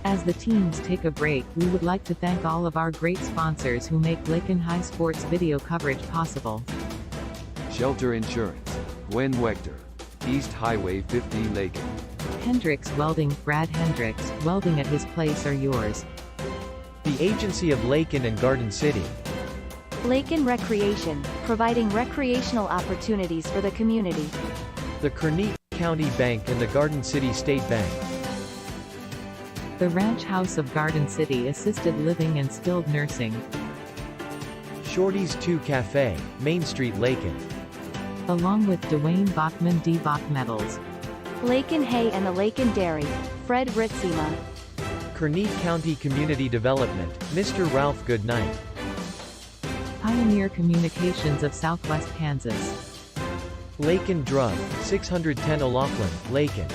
As the teams take a break, we would like to thank all of our great sponsors who make Lakin High Sports video coverage possible. Shelter Insurance, Gwen Wechter, East Highway 50 Lakin. Hendricks Welding, Brad Hendricks, welding at his place or yours. The Agency of Lakin and Garden City. Lakin Recreation, providing recreational opportunities for the community. The Kerney County Bank and the Garden City State Bank. The Ranch House of Garden City Assisted Living and Skilled Nursing. Shorty's 2 Cafe, Main Street, Lakin. Along with Dwayne Bachman D. Bach Metals. Lakin Hay and the Lakin Dairy, Fred Ritzema. Kerney County Community Development, Mr. Ralph Goodnight. Pioneer Communications of Southwest Kansas. Lakin Drug, 610 O'Loughlin, Lakin.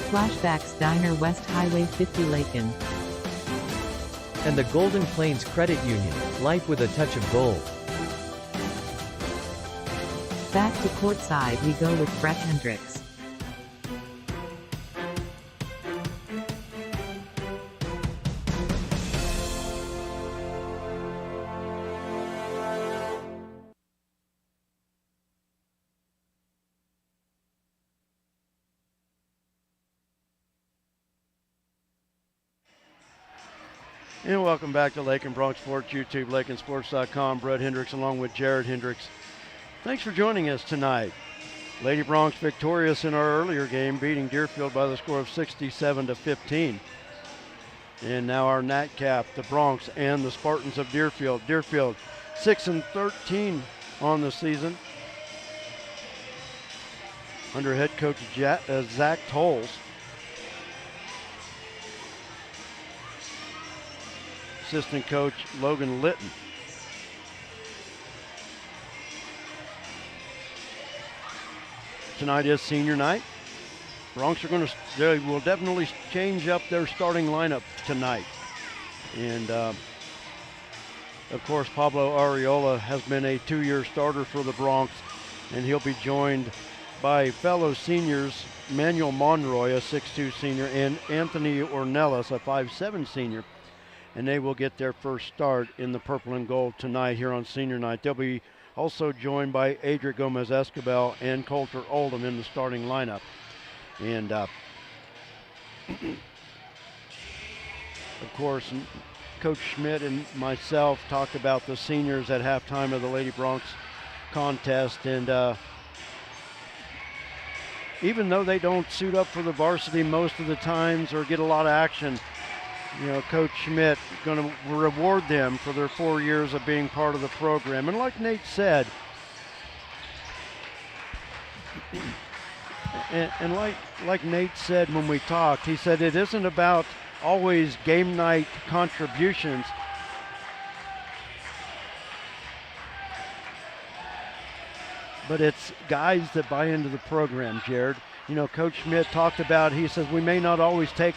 Flashbacks Diner West Highway 50 Lakin. And the Golden Plains Credit Union, life with a touch of gold. Back to courtside we go with Brett Hendricks. And welcome back to Lakin Bronx Sports, YouTube, LakinSports.com. Brett Hendricks along with Jared Hendricks. Thanks for joining us tonight. Lady Bronx victorious in our earlier game, beating Deerfield by the score of 67-15. And now our nightcap, the Bronx and the Spartans of Deerfield. Deerfield 6-13 on the season under head coach Zach Tolles. Assistant coach Logan Litton. Tonight is senior night. Bronx they will definitely change up their starting lineup tonight. And of course, Pablo Arreola has been a 2-year starter for the Bronx, and he'll be joined by fellow seniors Manuel Monroy, a 6'2 senior, and Anthony Ornelas, a 5'7 senior. And they will get their first start in the purple and gold tonight here on senior night. They'll be also joined by Adria Gomez-Escobar and Coulter Oldham in the starting lineup. And of course, Coach Schmidt and myself talked about the seniors at halftime of the Lady Bronx contest. And even though they don't suit up for the varsity most of the times or get a lot of action, you know, Coach Schmidt going to reward them for their 4 years of being part of the program. And like Nate said, and like Nate said when we talked, he said it isn't about always game night contributions. But it's guys that buy into the program, Jared. You know, Coach Schmidt talked about, he says, we may not always take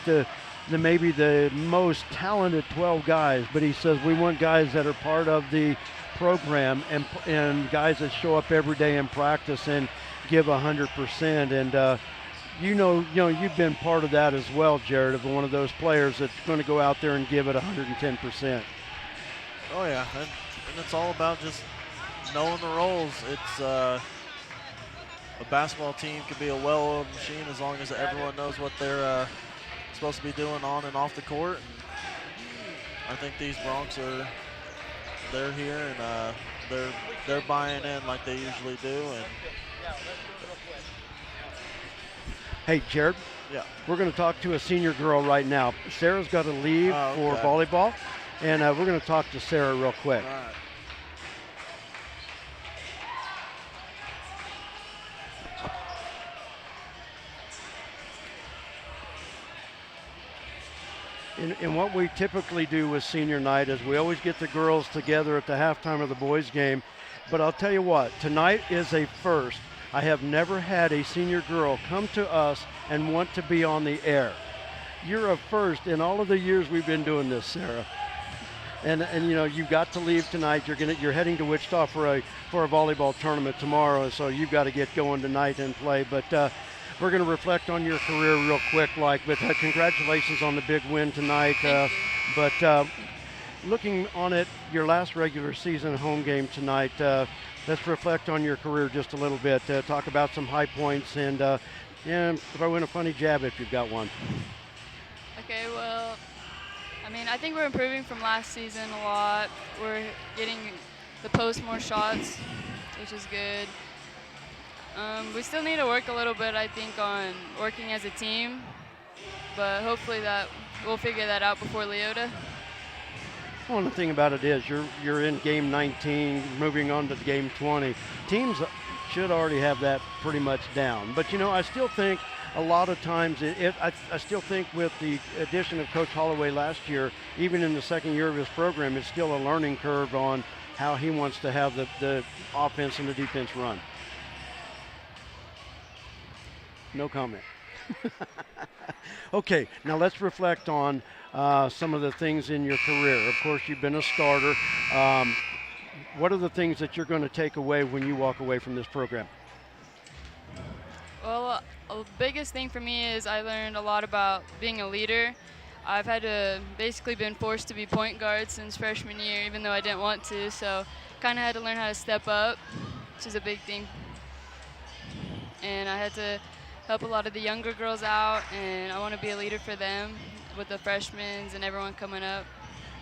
maybe the most talented 12 guys, but he says we want guys that are part of the program and guys that show up every day in practice and give 100%. And you know, you've been part of that as well, Jared, of one of those players that's going to go out there and give it 110%. Oh yeah, and it's all about just knowing the roles. It's a basketball team can be a well-oiled machine as long as everyone knows what they're supposed to be doing on and off the court. And I think these Bronx they're here and they're buying in like they usually do. And hey, Jared. Yeah. We're going to talk to a senior girl right now. Sarah's got to leave for volleyball, and we're going to talk to Sarah real quick. All right. And what we typically do with senior night is we always get the girls together at the halftime of the boys game. But I'll tell you what, tonight is a first. I have never had a senior girl come to us and want to be on the air. You're a first in all of the years we've been doing this, Sarah. And you know, you've got to leave tonight. You're heading to Wichita for a volleyball tournament tomorrow, so you've got to get going tonight and play. But we're going to reflect on your career real quick, but congratulations on the big win tonight. But looking on it, your last regular season home game tonight, let's reflect on your career just a little bit. Talk about some high points and if I win a funny jab, if you've got one. Okay, well, I mean, I think we're improving from last season a lot. We're getting the post more shots, which is good. We still need to work a little bit, I think, on working as a team, but hopefully that we'll figure that out before Leota. Well, the thing about it is you're in game 19, moving on to game 20. Teams should already have that pretty much down. But, I still think a lot of times, I still think with the addition of Coach Holloway last year, even in the second year of his program, it's still a learning curve on how he wants to have the offense and the defense run. No comment. Okay, now let's reflect on some of the things in your career. Of course, you've been a starter. What are the things that you're going to take away when you walk away from this program? Well, the biggest thing for me is I learned a lot about being a leader. I've had to basically been forced to be point guard since freshman year, even though I didn't want to. So kind of had to learn how to step up, which is a big thing. And I had to help a lot of the younger girls out, and I want to be a leader for them with the freshmen and everyone coming up.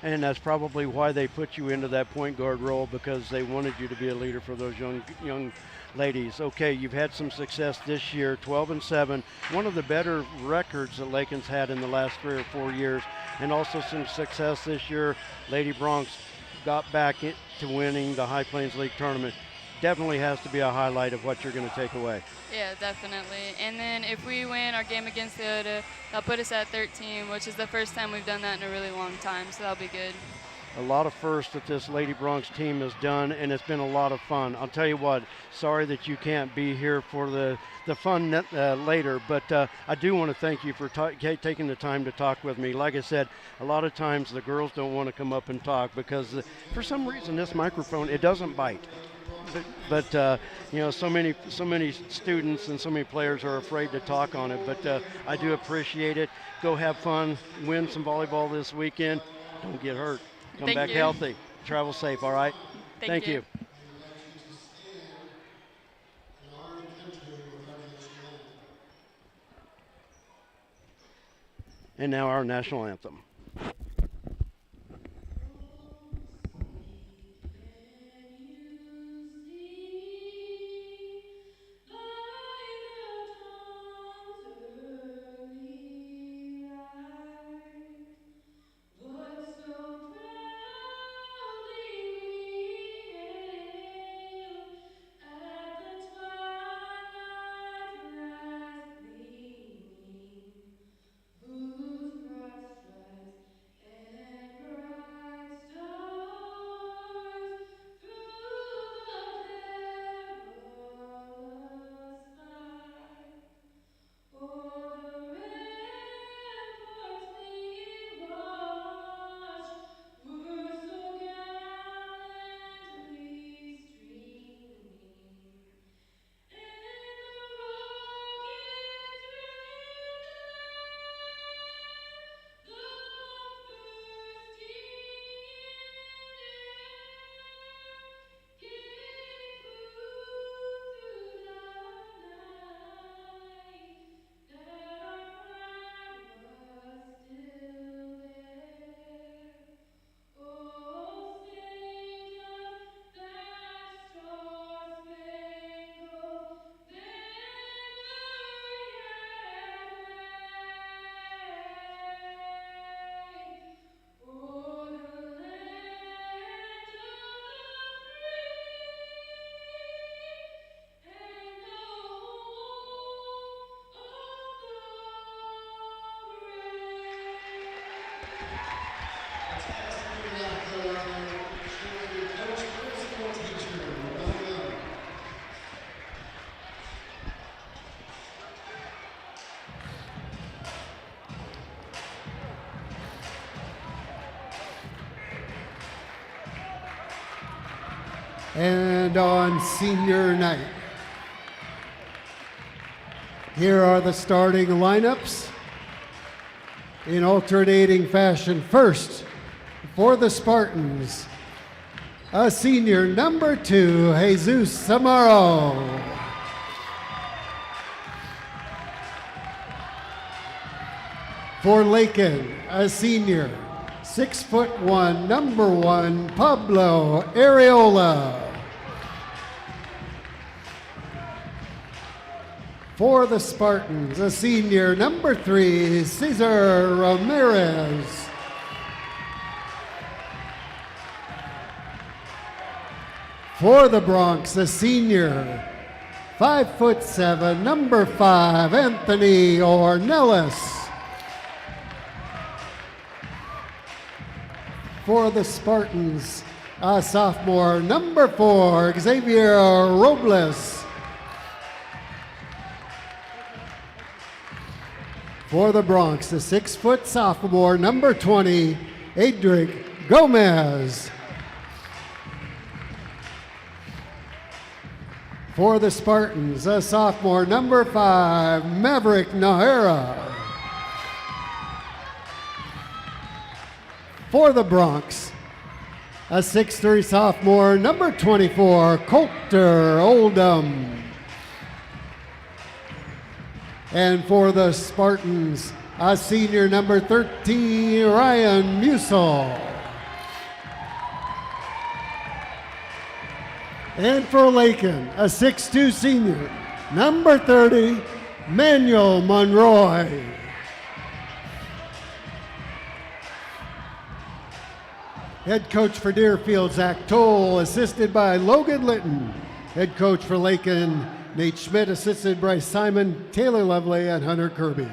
And that's probably why they put you into that point guard role, because they wanted you to be a leader for those young ladies. Okay, you've had some success this year, 12-7, one of the better records that Lakin's had in the last 3 or 4 years, and also some success this year. Lady Bronx got back to winning the High Plains League tournament. Definitely has to be a highlight of what you're going to take away. Yeah, definitely. And then if we win our game against Leota, that'll put us at 13, which is the first time we've done that in a really long time, so that'll be good. A lot of firsts that this Lady Bronx team has done, and it's been a lot of fun. I'll tell you what, sorry that you can't be here for the fun later, but I do want to thank you for taking the time to talk with me. Like I said, a lot of times the girls don't want to come up and talk because for some reason this microphone, it doesn't bite. But so many students and so many players are afraid to talk on it. But I do appreciate it. Go have fun, win some volleyball this weekend. Don't get hurt. Come back healthy. Travel safe. All right. Thank you. And now our national anthem. And on senior night, Here are the starting lineups in alternating fashion. First, for the Spartans, a senior, number 2, Jesus Samaro. For Lakin, a senior, 6'1", number 1, Pablo Areola. For the Spartans, a senior, number 3, Cesar Ramirez. For the Bronx, a senior, 5'7", number 5, Anthony Ornelas. For the Spartans, a sophomore, number 4, Xavier Robles. For the Bronx, the 6' sophomore, number 20, Adric Gomez. For the Spartans, a sophomore, number 5, Maverick Nahara. For the Bronx, a 6'3" sophomore, number 24, Coulter Oldham. And for the Spartans, a senior, number 13, Ryan Musel. And for Lakin, a 6'2" senior, number 30, Manuel Monroy. Head coach for Deerfield, Zach Toll, assisted by Logan Litton. Head coach for Lakin, Nate Schmidt, assisted Bryce Simon, Taylor Lovely, and Hunter Kirby.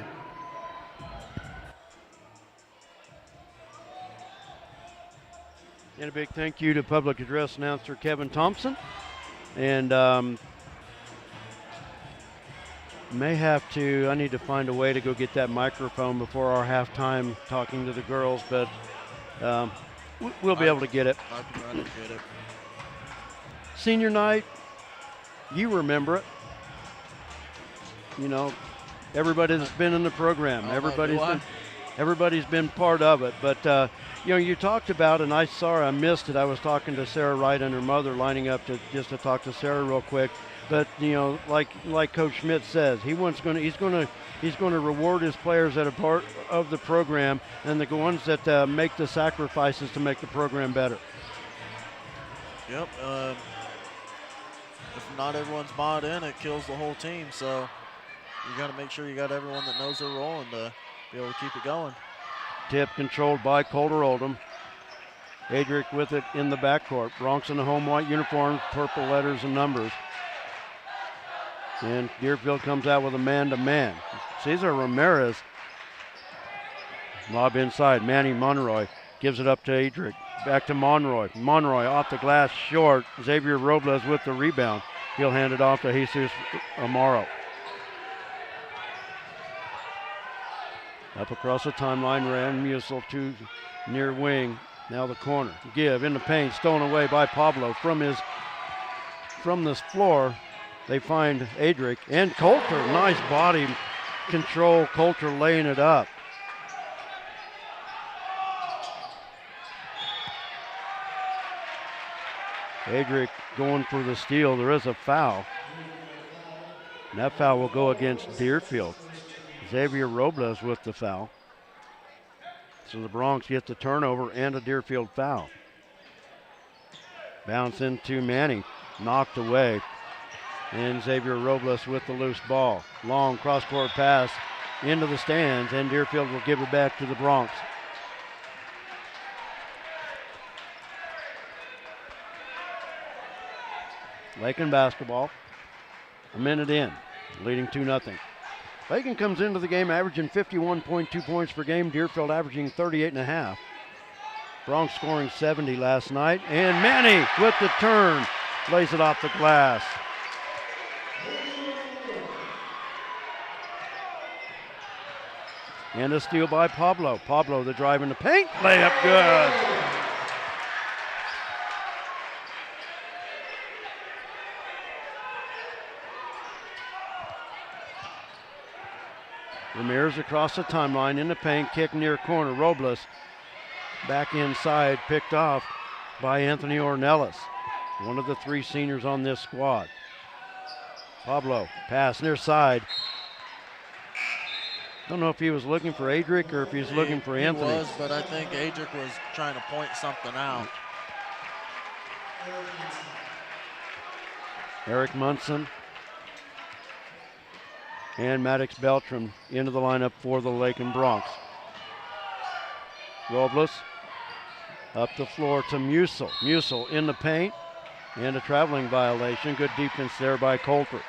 And a big thank you to public address announcer Kevin Thompson. And I need to find a way to go get that microphone before our halftime talking to the girls, but we'll be able to get it. I can run and get it. Senior night, you remember it. You know, everybody that's been in the program, everybody's been part of it. But you talked about, and I missed it. I was talking to Sarah Wright and her mother, lining up to talk to Sarah real quick. But like Coach Schmidt says, he's going to reward his that are part of the program and the ones that make the sacrifices to make the program better. Yep. If not everyone's bought in, it kills the whole team. So you got to make sure you got everyone that knows their role and to be able to keep it going. Tip controlled by Coulter Oldham. Adric with it in the backcourt. Bronx in the home white uniforms, purple letters and numbers. And Deerfield comes out with a man-to-man. Cesar Ramirez. Lob inside. Manny Monroy gives it up to Adric. Back to Monroy. Monroy off the glass short. Xavier Robles with the rebound. He'll hand it off to Jesus Amaro. Up across the timeline, Ryan Musel to near wing. Now the corner. Give in the paint. Stolen away by Pablo from this floor. They find Adric and Coulter. Nice body control. Coulter laying it up. Adric going for the steal. There is a foul. And that foul will go against Deerfield. Xavier Robles with the foul. So the Bronx get the turnover and a Deerfield foul. Bounce into Manny. Knocked away. And Xavier Robles with the loose ball. Long cross-court pass into the stands, and Deerfield will give it back to the Bronx. Lakin basketball. A minute in, leading 2-0. Lakin comes into the game averaging 51.2 points per game. Deerfield averaging 38.5. Bronx scoring 70 last night. And Manny with the turn. Lays it off the glass. And a steal by Pablo. Pablo, the drive in the paint. Layup good. Ramirez across the timeline in the paint, kick near corner. Robles back inside, picked off by Anthony Ornelas, one of the 3 seniors on this squad. Pablo, pass near side. Don't know if he was looking for Adric or if he was looking for Anthony. He was, but I think Adric was trying to point something out. Eric Munson and Maddox Beltram into the lineup for the Lakin Bronx. Robles up the floor to Musil. Musil in the paint and a traveling violation. Good defense there by Coulter.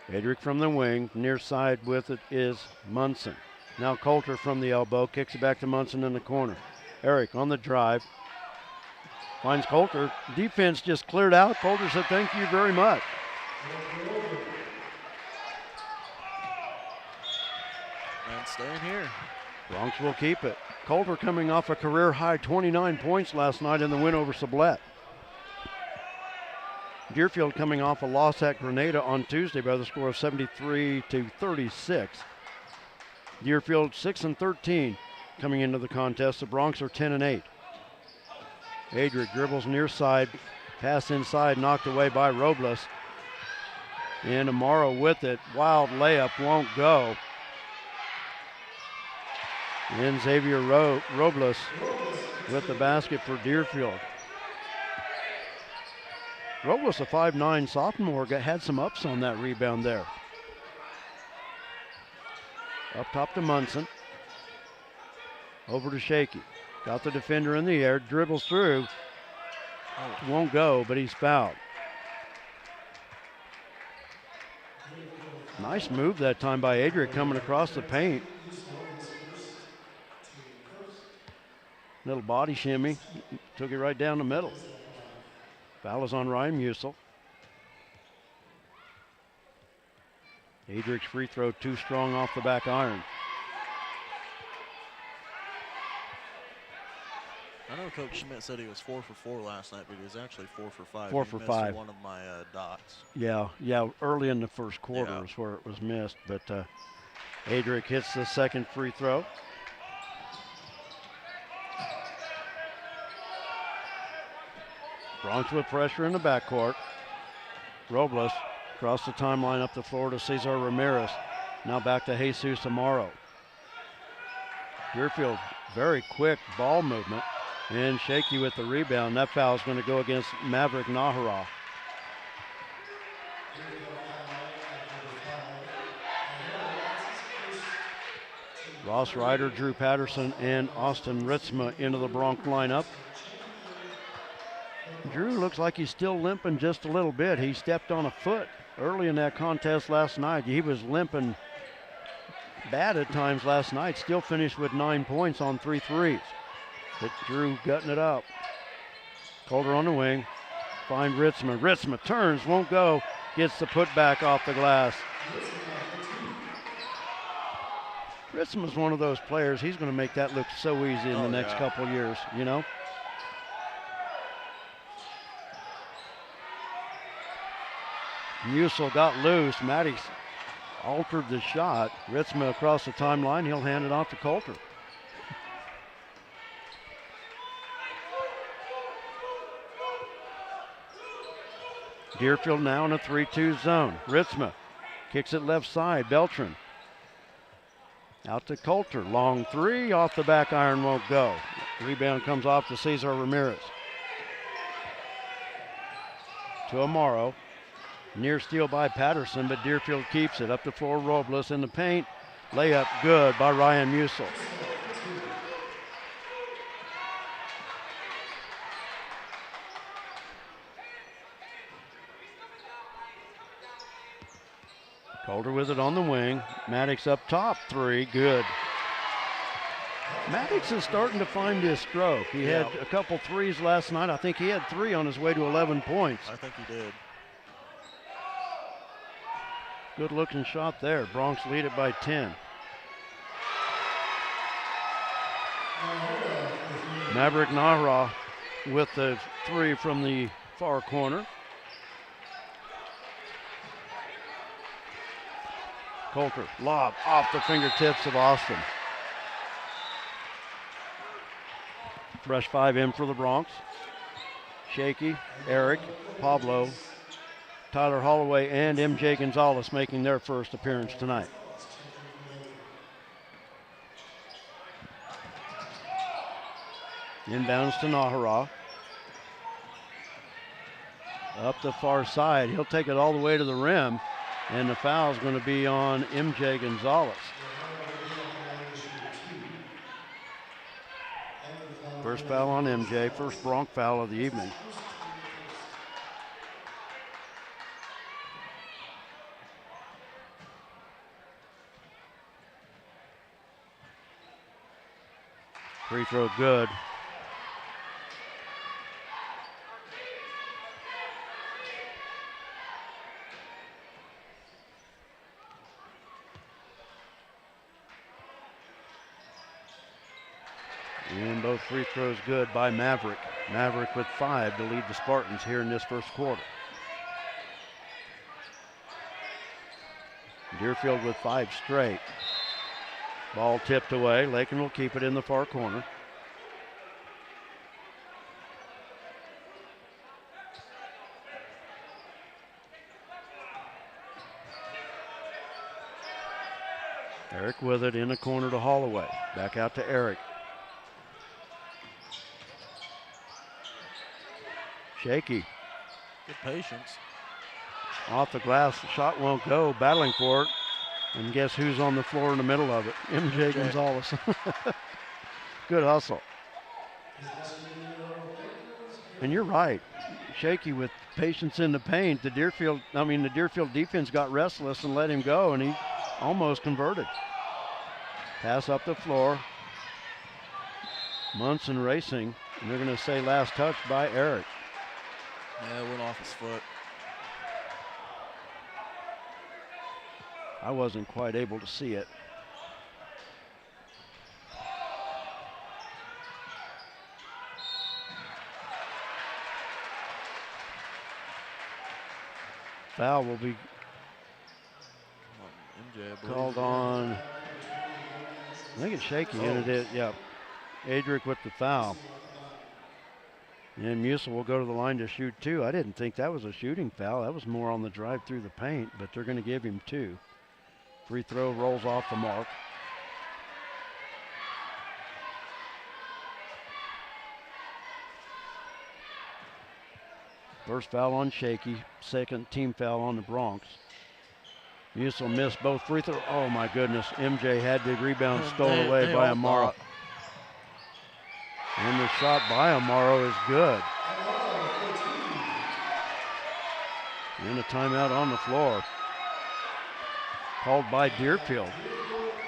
Adric from the wing, near side with it is Munson. Now Coulter from the elbow, kicks it back to Munson in the corner. Eric on the drive, finds Coulter. Defense just cleared out. Coulter said, thank you very much. And staying here. Bronx will keep it. Coulter coming off a career high 29 points last night in the win over Sublette. Deerfield coming off a loss at Grenada on Tuesday by the score of 73-36. Deerfield 6-13 coming into the contest. The Bronx are 10-8. Adric dribbles near side, pass inside, knocked away by Robles. And Amaro with it, wild layup, won't go. And Xavier Robles with the basket for Deerfield. Robles, a 5'9" sophomore, had some ups on that rebound there. Up top to Munson. Over to Shaky. Got the defender in the air, dribbles through. Won't go, but he's fouled. Nice move that time by Adric coming across the paint. Little body shimmy, took it right down the middle. Foul is on Ryan Musil. Adric's free throw too strong off the back iron. I know Coach Schmidt said he was 4 for 4 last night, but he was actually 4 for 5. 4 for 5. One of my dots. Yeah, early in the first quarter is where it was missed, but Adric hits the second free throw. Bronx with pressure in the backcourt. Robles across the timeline up the floor to Cesar Ramirez. Now back to Jesus Amaro. Deerfield, very quick ball movement. And Shaky with the rebound. That foul is going to go against Maverick Nahara. Ross Ryder, Drew Patterson, and Austin Ritzma into the Bronx lineup. Drew looks like he's still limping just a little bit. He stepped on a foot early in that contest last night. He was limping bad at times last night. Still finished with 9 points on 3 threes. But Drew gutting it up. Coulter on the wing. Find Ritzma. Ritzma turns, won't go. Gets the putback off the glass. Ritzma's one of those players. He's going to make that look so easy in the next couple years, you know. Musil got loose. Maddox altered the shot. Ritzma across the timeline. He'll hand it off to Coulter. Deerfield now in a 3-2 zone. Ritzma kicks it left side. Beltran out to Coulter. Long three off the back iron, won't go. Rebound comes off to Cesar Ramirez. To Amaro. Near steal by Patterson, but Deerfield keeps it. Up the floor, Robles in the paint. Layup good by Ryan Musil. Coulter with it on the wing. Maddox up top, 3, good. Maddox is starting to find his stroke. He had a couple threes last night. I think he had 3 on his way to 11 points. I think he did. Good looking shot there. Bronx lead it by 10. Maverick Nahra with the three from the far corner. Coulter, lob off the fingertips of Austin. Fresh five in for the Bronx. Shaky, Eric, Pablo, Tyler Holloway, and MJ Gonzalez making their first appearance tonight. Inbounds to Nahara. Up the far side. He'll take it all the way to the rim, and the foul is going to be on MJ Gonzalez. First foul on MJ, first Bronx foul of the evening. Free throw good. And both free throws good by Maverick. Maverick with 5 to lead the Spartans here in this first quarter. Deerfield with 5 straight. Ball tipped away. Lakin will keep it in the far corner. Eric with it in the corner to Holloway. Back out to Eric. Shaky. Good patience. Off the glass, the shot won't go. Battling for it. And guess who's on the floor in the middle of it? MJ Gonzalez. Good hustle. And you're right. Shaky with patience in the paint. The Deerfield defense got restless and let him go, and he almost converted. Pass up the floor. Munson racing, and they're going to say last touch by Eric. Yeah, it went off his foot. I wasn't quite able to see it. Foul will be MJ, called on. I think it's Shaky, and it is. Yep. Adric with the foul. And Musil will go to the line to shoot 2. I didn't think that was a shooting foul. That was more on the drive through the paint, but they're going to give him 2. Free throw rolls off the mark. First foul on Shaky, second team foul on the Bronx. Musil missed both free throws. Oh my goodness, MJ had the rebound stolen away by Amaro. And the shot by Amaro is good. And a timeout on the floor. Called by Deerfield.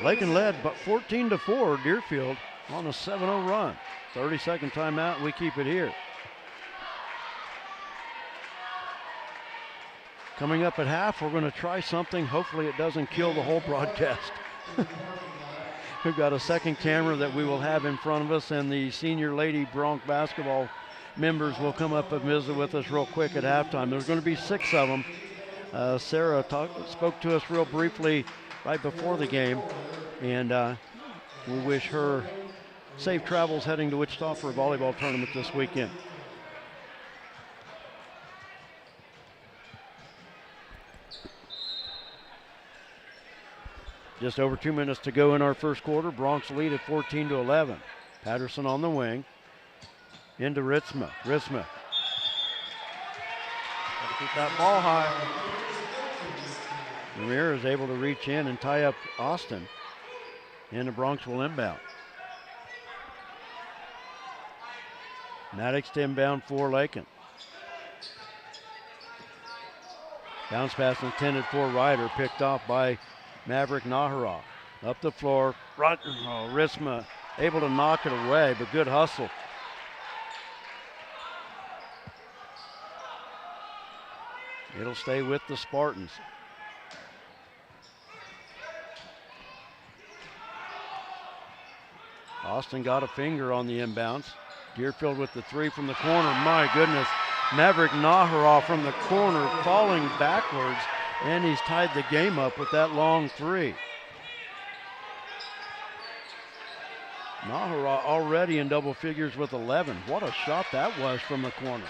Lakin led but 14-4. Deerfield on a 7-0 run. 30-second timeout, we keep it here. Coming up at half, we're going to try something. Hopefully it doesn't kill the whole broadcast. We've got a second camera that we will have in front of us, and the senior lady Bronx basketball members will come up and visit with us real quick at halftime. There's going to be 6 of them. Sarah spoke to us real briefly right before the game, and we wish her safe travels heading to Wichita for a volleyball tournament this weekend. Just over 2 minutes to go in our first quarter. Bronx lead at 14-11. Patterson on the wing. Into Ritzma. Ritzma. Gotta keep that ball high. Ramirez is able to reach in and tie up Austin. And the Bronx will inbound. Maddox to inbound for Lakin. Bounce pass intended for Ryder, picked off by Maverick Nahara. Up the floor, Ritzma able to knock it away, but good hustle. It'll stay with the Spartans. Austin got a finger on the inbounds. Deerfield with the three from the corner. My goodness. Maverick Nahara from the corner falling backwards, and he's tied the game up with that long three. Nahara already in double figures with 11. What a shot that was from the corner.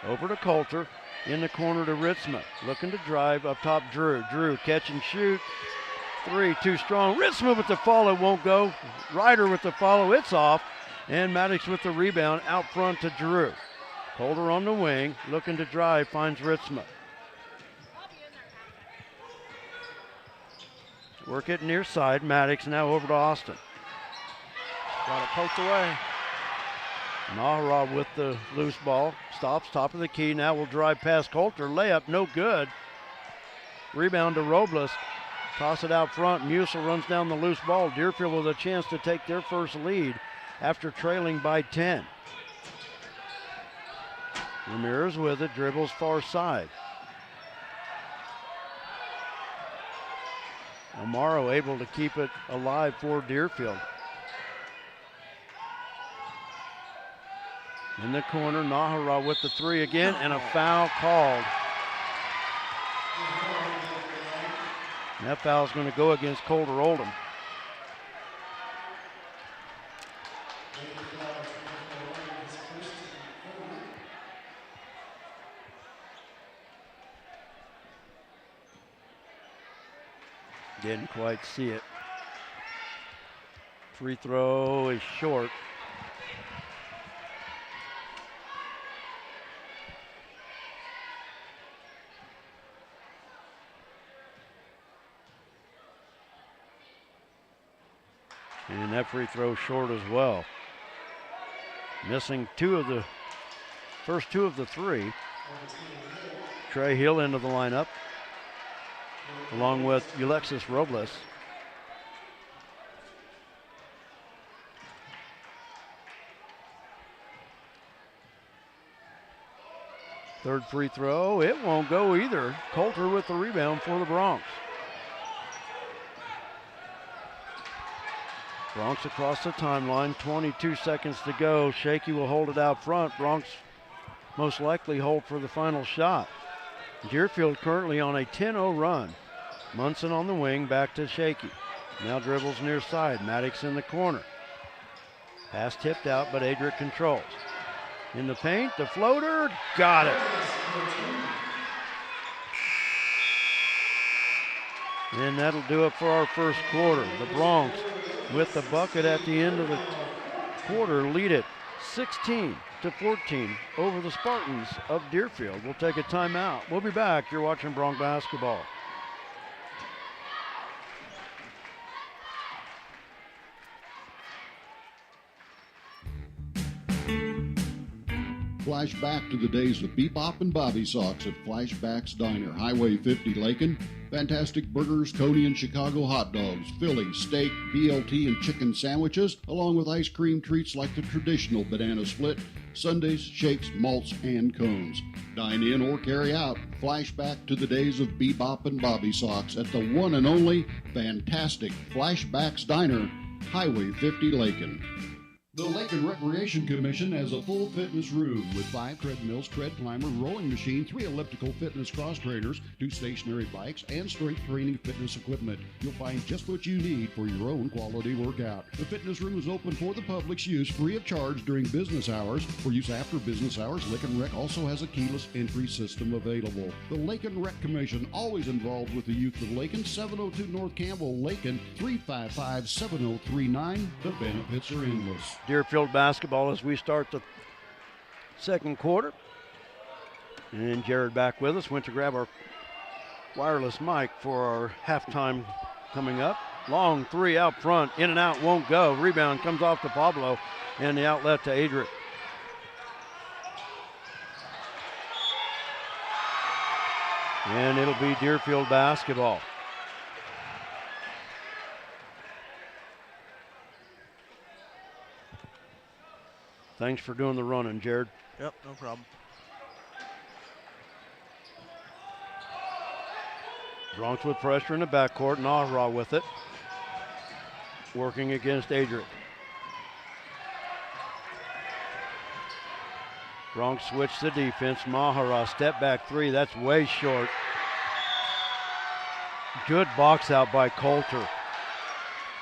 Over to Coulter, in the corner to Ritzma. Looking to drive up top Drew. Drew catch and shoot. Three, too strong. Ritzma with the follow, won't go. Ryder with the follow, it's off. And Maddox with the rebound out front to Drew. Coulter on the wing, looking to drive, finds Ritzma. Work it near side. Maddox now over to Austin. Got it poked away. Nahara with the loose ball. Stops, top of the key. Now will drive past Coulter. Layup, no good. Rebound to Robles. Toss it out front. Musil runs down the loose ball. Deerfield with a chance to take their first lead after trailing by 10. Ramirez with it, dribbles far side. Amaro able to keep it alive for Deerfield. In the corner, Nahara with the three again, and a foul called. And that foul is going to go against Coulter Oldham. Didn't quite see it. Free throw is short. And that free throw short as well. Missing first two of the three. Trey Hill into the lineup, along with Alexis Robles. Third free throw, it won't go either. Coulter with the rebound for the Bronx. Bronx across the timeline, 22 seconds to go. Shaky will hold it out front. Bronx most likely hold for the final shot. Deerfield currently on a 10-0 run. Munson on the wing, back to Shaky. Now dribbles near side. Maddox in the corner. Pass tipped out, but Adric controls. In the paint, the floater, got it. And that'll do it for our first quarter. The Bronx with the bucket at the end of the quarter lead it 16-14 over the Spartans of Deerfield. We'll take a timeout. We'll be back. You're watching Bronx basketball. Flashback to the days of bebop and bobby socks at Flashback's Diner, Highway 50, Lakin. Fantastic burgers, Coney and Chicago hot dogs, Philly, steak, BLT, and chicken sandwiches, along with ice cream treats like the traditional banana split, sundaes, shakes, malts, and cones. Dine in or carry out. Flashback to the days of bebop and bobby socks at the one and only fantastic Flashback's Diner, Highway 50, Lakin. The Lakin Recreation Commission has a full fitness room with 5 treadmills, tread climber, rowing machine, 3 elliptical fitness cross trainers, 2 stationary bikes, and strength training fitness equipment. You'll find just what you need for your own quality workout. The fitness room is open for the public's use free of charge during business hours. For use after business hours, Lakin Rec also has a keyless entry system available. The Lakin Rec Commission, always involved with the youth of Lakin, 702 North Campbell, Lakin, 355-7039. The benefits are endless. Deerfield basketball as we start the second quarter. And Jared back with us. Went to grab our wireless mic for our halftime coming up. Long three out front, in and out, won't go. Rebound comes off to Pablo, and the outlet to Adric. And it'll be Deerfield basketball. Thanks for doing the running, Jared. Yep, no problem. Bronx with pressure in the backcourt. Nahara with it. working against Adric. Bronx switch the defense. Mahara, step back three. That's way short. Good box out by Coulter.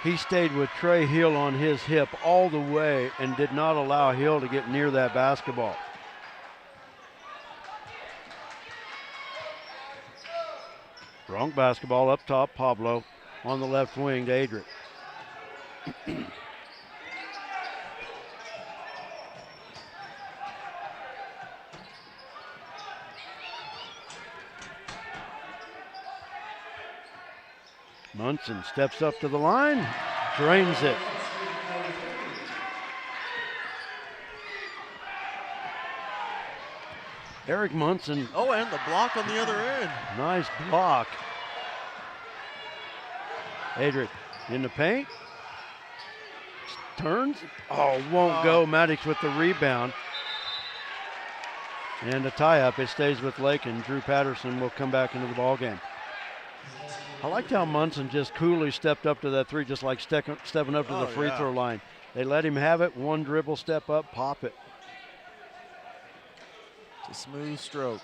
He stayed with Trey Hill on his hip all the way and did not allow Hill to get near that basketball. Bronx basketball up top. Pablo on the left wing to Adric. Munson steps up to the line, drains it. Eric Munson. Oh, and the block on the other end. Nice block. Adric in the paint. Turns. Oh, won't go. Maddox with the rebound. And a tie-up. It stays with Lakin. Drew Patterson will come back into the ballgame. I liked how Munson just coolly stepped up to that three, just like stepping up to the free throw line. They let him have it. One dribble, step up, pop it. It's a smooth stroke.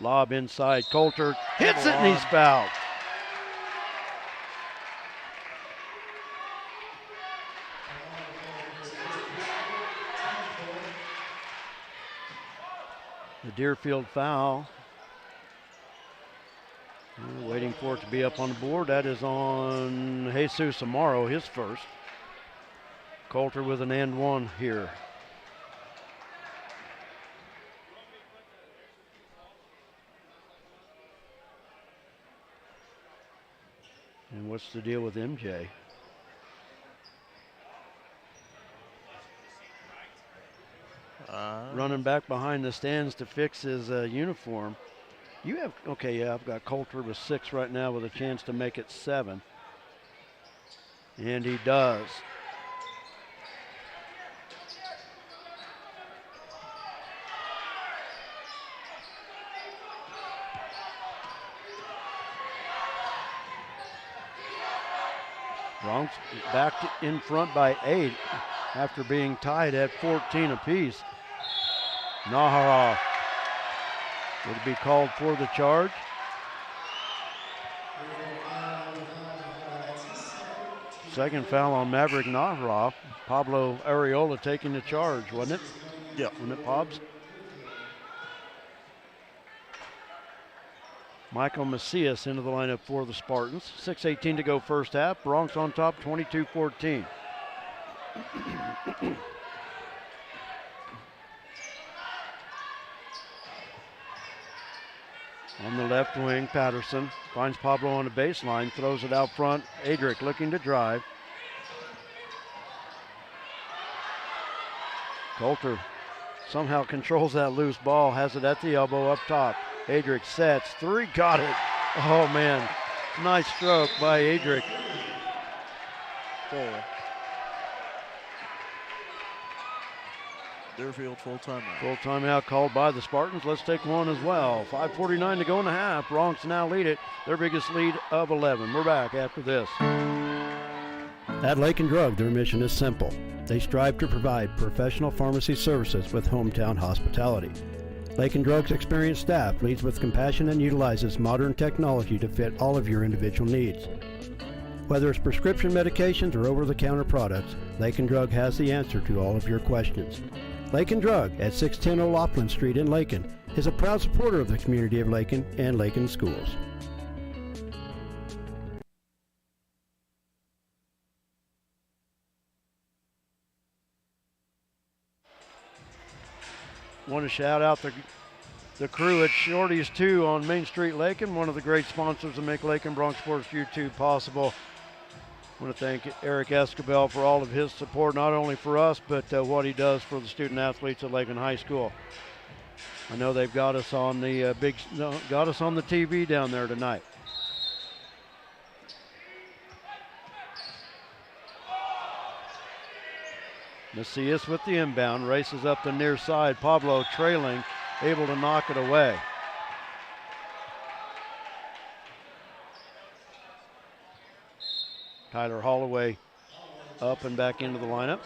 Lob inside. Coulter hits it and he's fouled. The Deerfield foul. We're waiting for it to be up on the board. That is on Jesus Amaro, his first. Coulter with an and one here. And what's the deal with MJ? Running back behind the stands to fix his uniform. You have, okay, yeah, I've got Coulter with 6 right now with a chance to make it 7. And he does. Bronx back in front by 8 after being tied at 14 apiece. Nahara would be called for the charge. Second foul on Maverick Nahara. Pablo Areola taking the charge, wasn't it? Yeah. Wasn't it, Pobbs? Michael Macias into the lineup for the Spartans. 6:18 to go first half. Bronx on top, 22-14. On the left wing, Patterson finds Pablo on the baseline, throws it out front. Adric looking to drive. Coulter somehow controls that loose ball, has it at the elbow up top. Adric sets, 3, got it. Oh man, nice stroke by Adric. Full. Deerfield full timeout. Full timeout called by the Spartans. Let's take one as well. 5:49 to go in the half. Bronx now lead it, their biggest lead of 11. We're back after this. At Lakin Drug, their mission is simple. They strive to provide professional pharmacy services with hometown hospitality. Lakin Drug's experienced staff leads with compassion and utilizes modern technology to fit all of your individual needs. Whether it's prescription medications or over-the-counter products, Lakin Drug has the answer to all of your questions. Lakin Drug at 610 O'Loughlin Street in Lakin is a proud supporter of the community of Lakin and Lakin schools. Want to shout out the crew at Shorty's 2 on Main Street, Lakin, one of the great sponsors that make Lakin Bronx Sports U2 possible. I want to thank Eric Escobel for all of his support, not only for us, but what he does for the student athletes at Lakin High School. I know they've got us on the TV down there tonight. Macias with the inbound, races up the near side. Pablo trailing, able to knock it away. Tyler Holloway up and back into the lineup.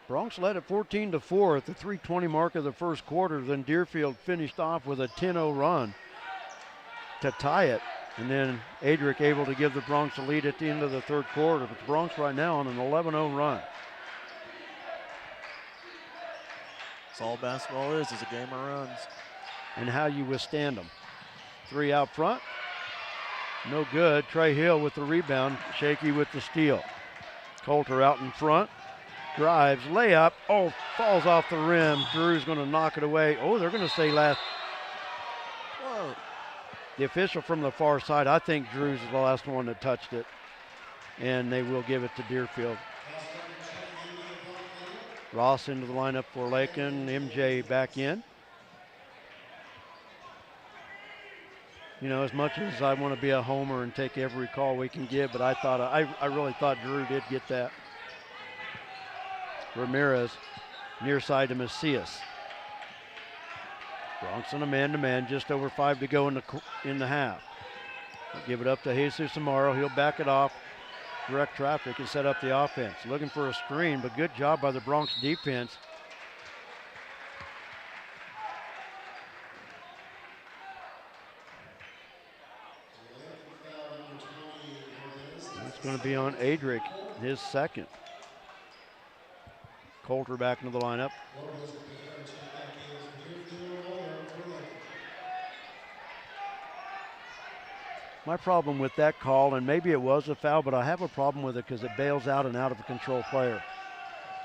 Bronx led at 14-4 at the 3:20 mark of the first quarter. Then Deerfield finished off with a 10-0 run to tie it. And then Adric able to give the Bronx a lead at the end of the third quarter. But the Bronx right now on an 11-0 run. That's all basketball is a game of runs. And how you withstand them. 3 out front. No good. Trey Hill with the rebound. Shaky with the steal. Coulter out in front. Drives, layup. Oh, falls off the rim. Drew's going to knock it away. Oh, they're going to say last. Whoa. The official from the far side, I think Drew's the last one that touched it. And they will give it to Deerfield. Ross into the lineup for Lakin. MJ back in. You know, as much as I want to be a homer and take every call we can get, but I really thought Drew did get that. Ramirez near side to Macias. Bronx on a man-to-man, just over 5 to go in the half. I'll give it up to Jesus Amaro. He'll back it off, direct traffic, and set up the offense. Looking for a screen, but good job by the Bronx defense. It's going to be on Adric, his second. Coulter back into the lineup. My problem with that call, and maybe it was a foul, but I have a problem with it because it bails out an out of control player.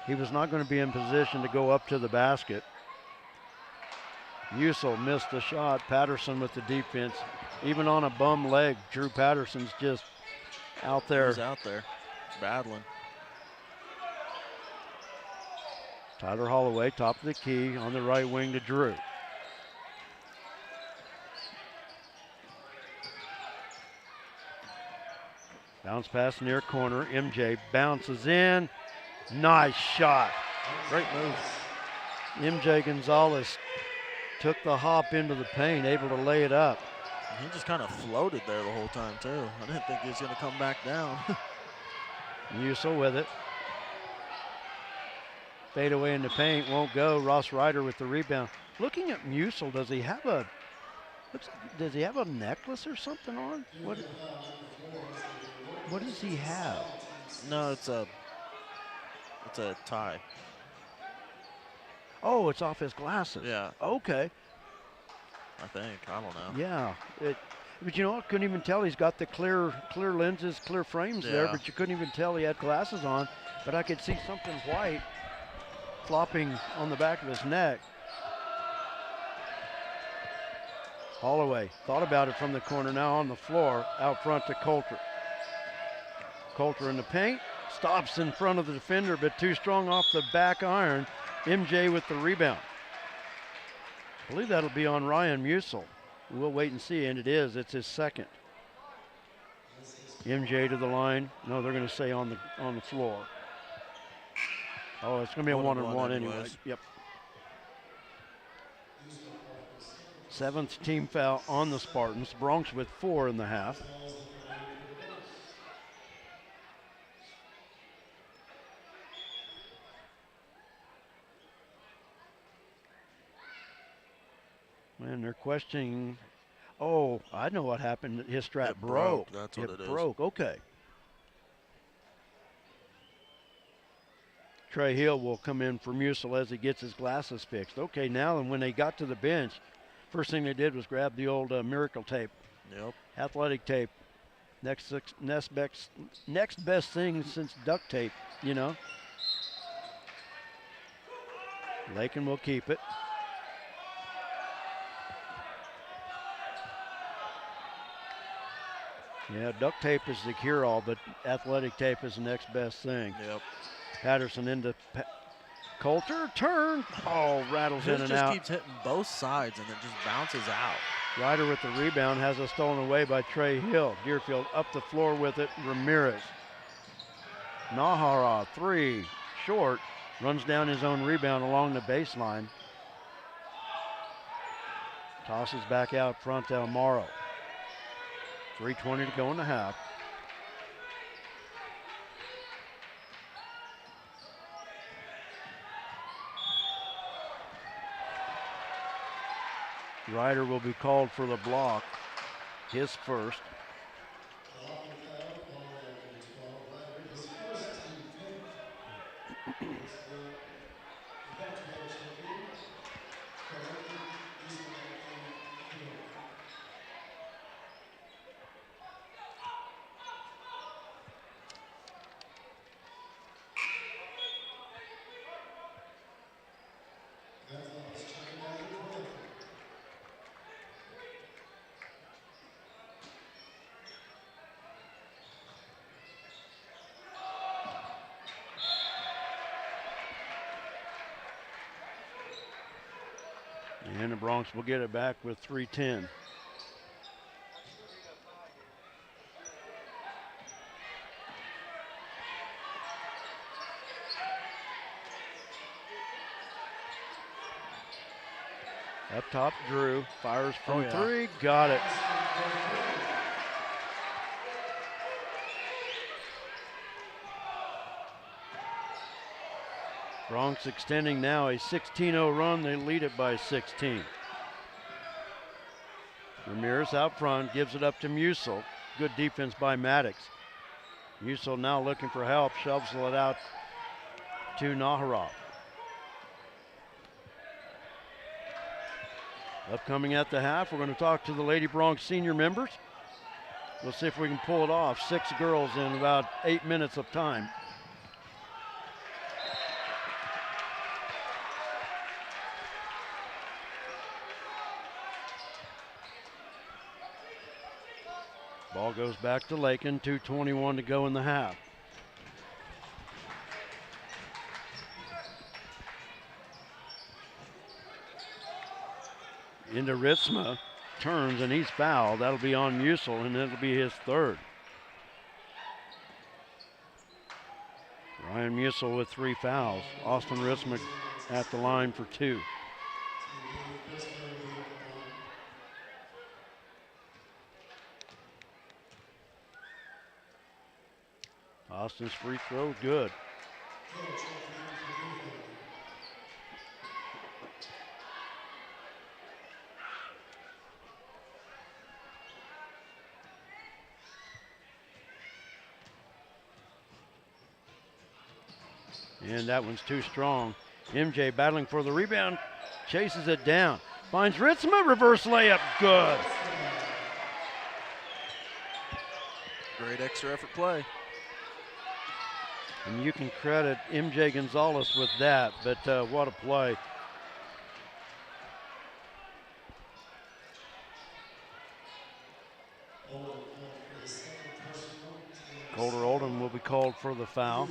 He was not going to be in position to go up to the basket. Musil missed the shot. Patterson with the defense. Even on a bum leg, Drew Patterson's just out there. He's out there battling. Tyler Holloway, top of the key, on the right wing to Drew. Bounce pass near corner. MJ bounces in. Nice shot. Great move. MJ Gonzalez took the hop into the paint, able to lay it up. He just kind of floated there the whole time, too. I didn't think he was going to come back down. Musil with it. Fade away in the paint, won't go. Ross Ryder with the rebound. Looking at Musil, does he have a necklace or something on? What does he have? No, it's a tie. Oh, it's off his glasses. Yeah. Okay. I think. I don't know. Yeah. But you know, I couldn't even tell he's got the clear lenses, clear frames there, but you couldn't even tell he had glasses on. But I could see something white flopping on the back of his neck. Holloway thought about it from the corner, now on the floor, out front to Coulter. Coulter in the paint, stops in front of the defender, but too strong off the back iron. MJ with the rebound. I believe that'll be on Ryan Musil. We'll wait and see, and it is. It's his second. MJ to the line. No, they're going to say on the floor. Oh, it's going to be a one-on-one anyway. Yep. 7th team foul on the Spartans. Bronx with 4 in the half. And they're questioning. Oh, I know what happened. His strap broke. That's what it is. It broke. Okay. Trey Hill will come in for Musil as he gets his glasses fixed. Okay, now and when they got to the bench, first thing they did was grab the old miracle tape. Yep. Athletic tape. Next best thing since duct tape, you know. Lakin will keep it. Yeah, duct tape is the cure-all, but athletic tape is the next best thing. Yep. Patterson into Coulter, turn. Oh, rattles in and out. Just keeps hitting both sides and it just bounces out. Ryder with the rebound, has it stolen away by Trey Hill. Deerfield up the floor with it. Ramirez. Nahara, 3, short. Runs down his own rebound along the baseline. Tosses back out front to Amaro. 3:20 to go in the half. Ryder will be called for the block, his first. And the Bronx will get it back with 3:10. Up top, Drew fires from three, got it. Bronx extending now a 16-0 run. They lead it by 16. Ramirez out front, gives it up to Musil. Good defense by Maddox. Musil now looking for help, shoves it out to Naharov. Upcoming at the half, we're going to talk to the Lady Bronx senior members. We'll see if we can pull it off. 6 girls in about 8 minutes of time. Ball goes back to Lakin, 2:21 to go in the half. Into Ritzma, turns and he's fouled. That'll be on Musil and that'll be his third. Ryan Musil with 3 fouls. Austin Ritzma at the line for 2. Austin's free throw, good. And that one's too strong. MJ battling for the rebound, chases it down. Finds Ritzma, reverse layup, good. Great extra effort play. And you can credit MJ Gonzalez with that, but what a play. Colter Oldham will be called for the foul.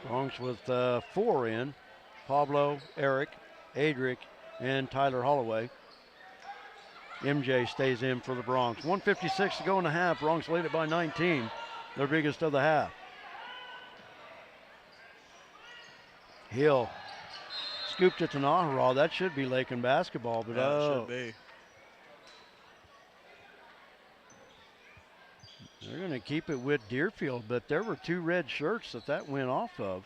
Bronx with 4 in. Pablo, Eric, Adric, and Tyler Holloway. MJ stays in for the Bronx. 1:56 to go in the half. Bronx lead it by 19. Their biggest of the half. Hill scooped it to Naharov. That should be Lakin basketball, but yeah, it should be. They're going to keep it with Deerfield, but there were 2 red shirts that went off of.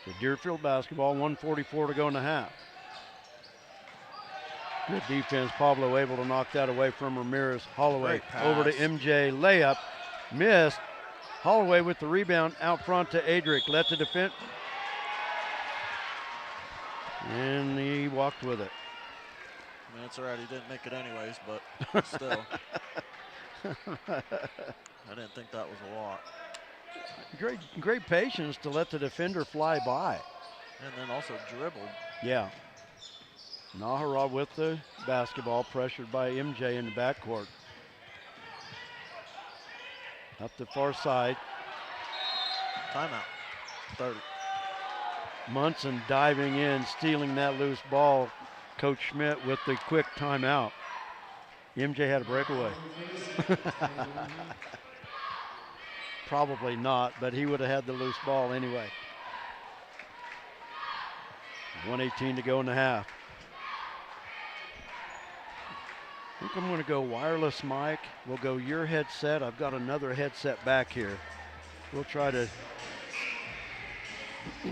So Deerfield basketball, 1:44 to go in the half. Good defense. Pablo able to knock that away from Ramirez. Holloway over to MJ. Layup. Missed. Holloway with the rebound out front to Adric. Let the defense. And he walked with it. I mean, it's all right. He didn't make it anyways, but still. I didn't think that was a lot. Great patience to let the defender fly by. And then also dribbled. Yeah. Naharov with the basketball, pressured by MJ in the backcourt. Up the far side. Timeout. 30. Munson diving in, stealing that loose ball. Coach Schmidt with the quick timeout. MJ had a breakaway. Probably not, but he would have had the loose ball anyway. 1:18 to go in the half. I think I'm going to go wireless mic. We'll go your headset. I've got another headset back here. we'll try to I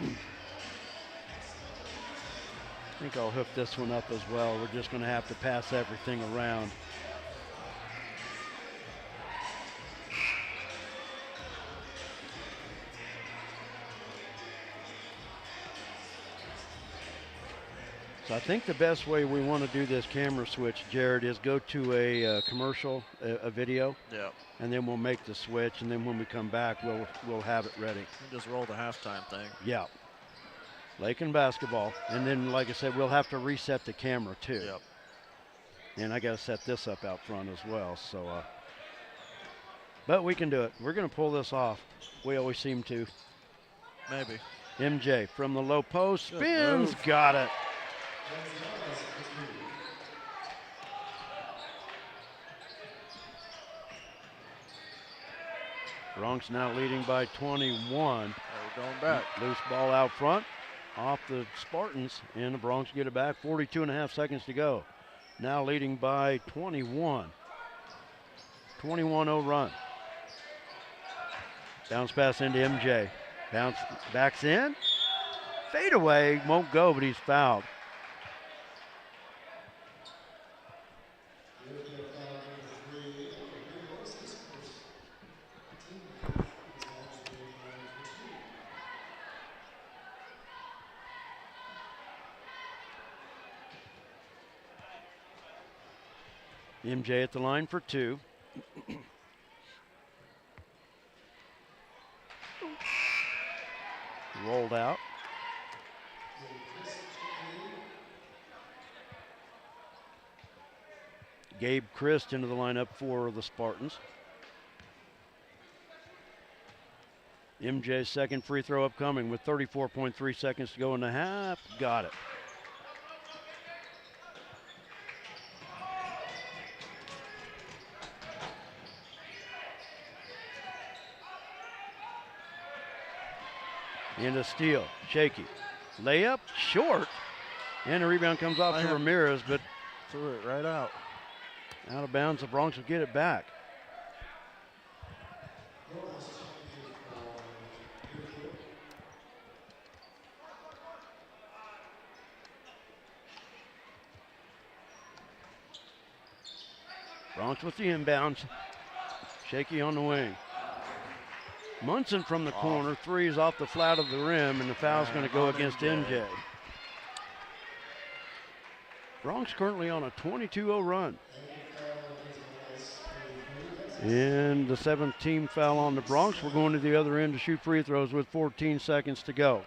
think I'll hook this one up as well. We're just going to have to pass everything around. So I think the best way we want to do this camera switch, Jared, is go to a commercial, a video. Yeah. And then we'll make the switch, and then when we come back, we'll have it ready. Just roll the halftime thing. Yeah. Lakin basketball. And then, like I said, we'll have to reset the camera too. Yep. And I got to set this up out front as well. So, but we can do it. We're going to pull this off. We always seem to. Maybe. MJ from the low post, Good spins, move. got it. Bronx now leading by 21. We're going back. Loose ball out front, off the Spartans, and the Bronx get it back. 42.5 seconds to go. Now leading by 21. 21-0 run. Bounce pass into MJ. Bounce, backs in. Fade away, won't go, but he's fouled. MJ at the line for two. Rolled out. Gabe Christ into the lineup for the Spartans. MJ's second free throw upcoming with 34.3 seconds to go in the half. Got it. Into steal, shaky. Layup, short. And the rebound comes off to Ramirez, but threw it right out. Out of bounds, the Bronx will get it back. Bronx with the inbounds. Shaky on the wing. Munson from the corner, threes off the flat of the rim, and the foul's going to go against MJ. Bronx currently on a 22-0 run. And the 7th team foul on the Bronx. We're going to the other end to shoot free throws with 14 seconds to go.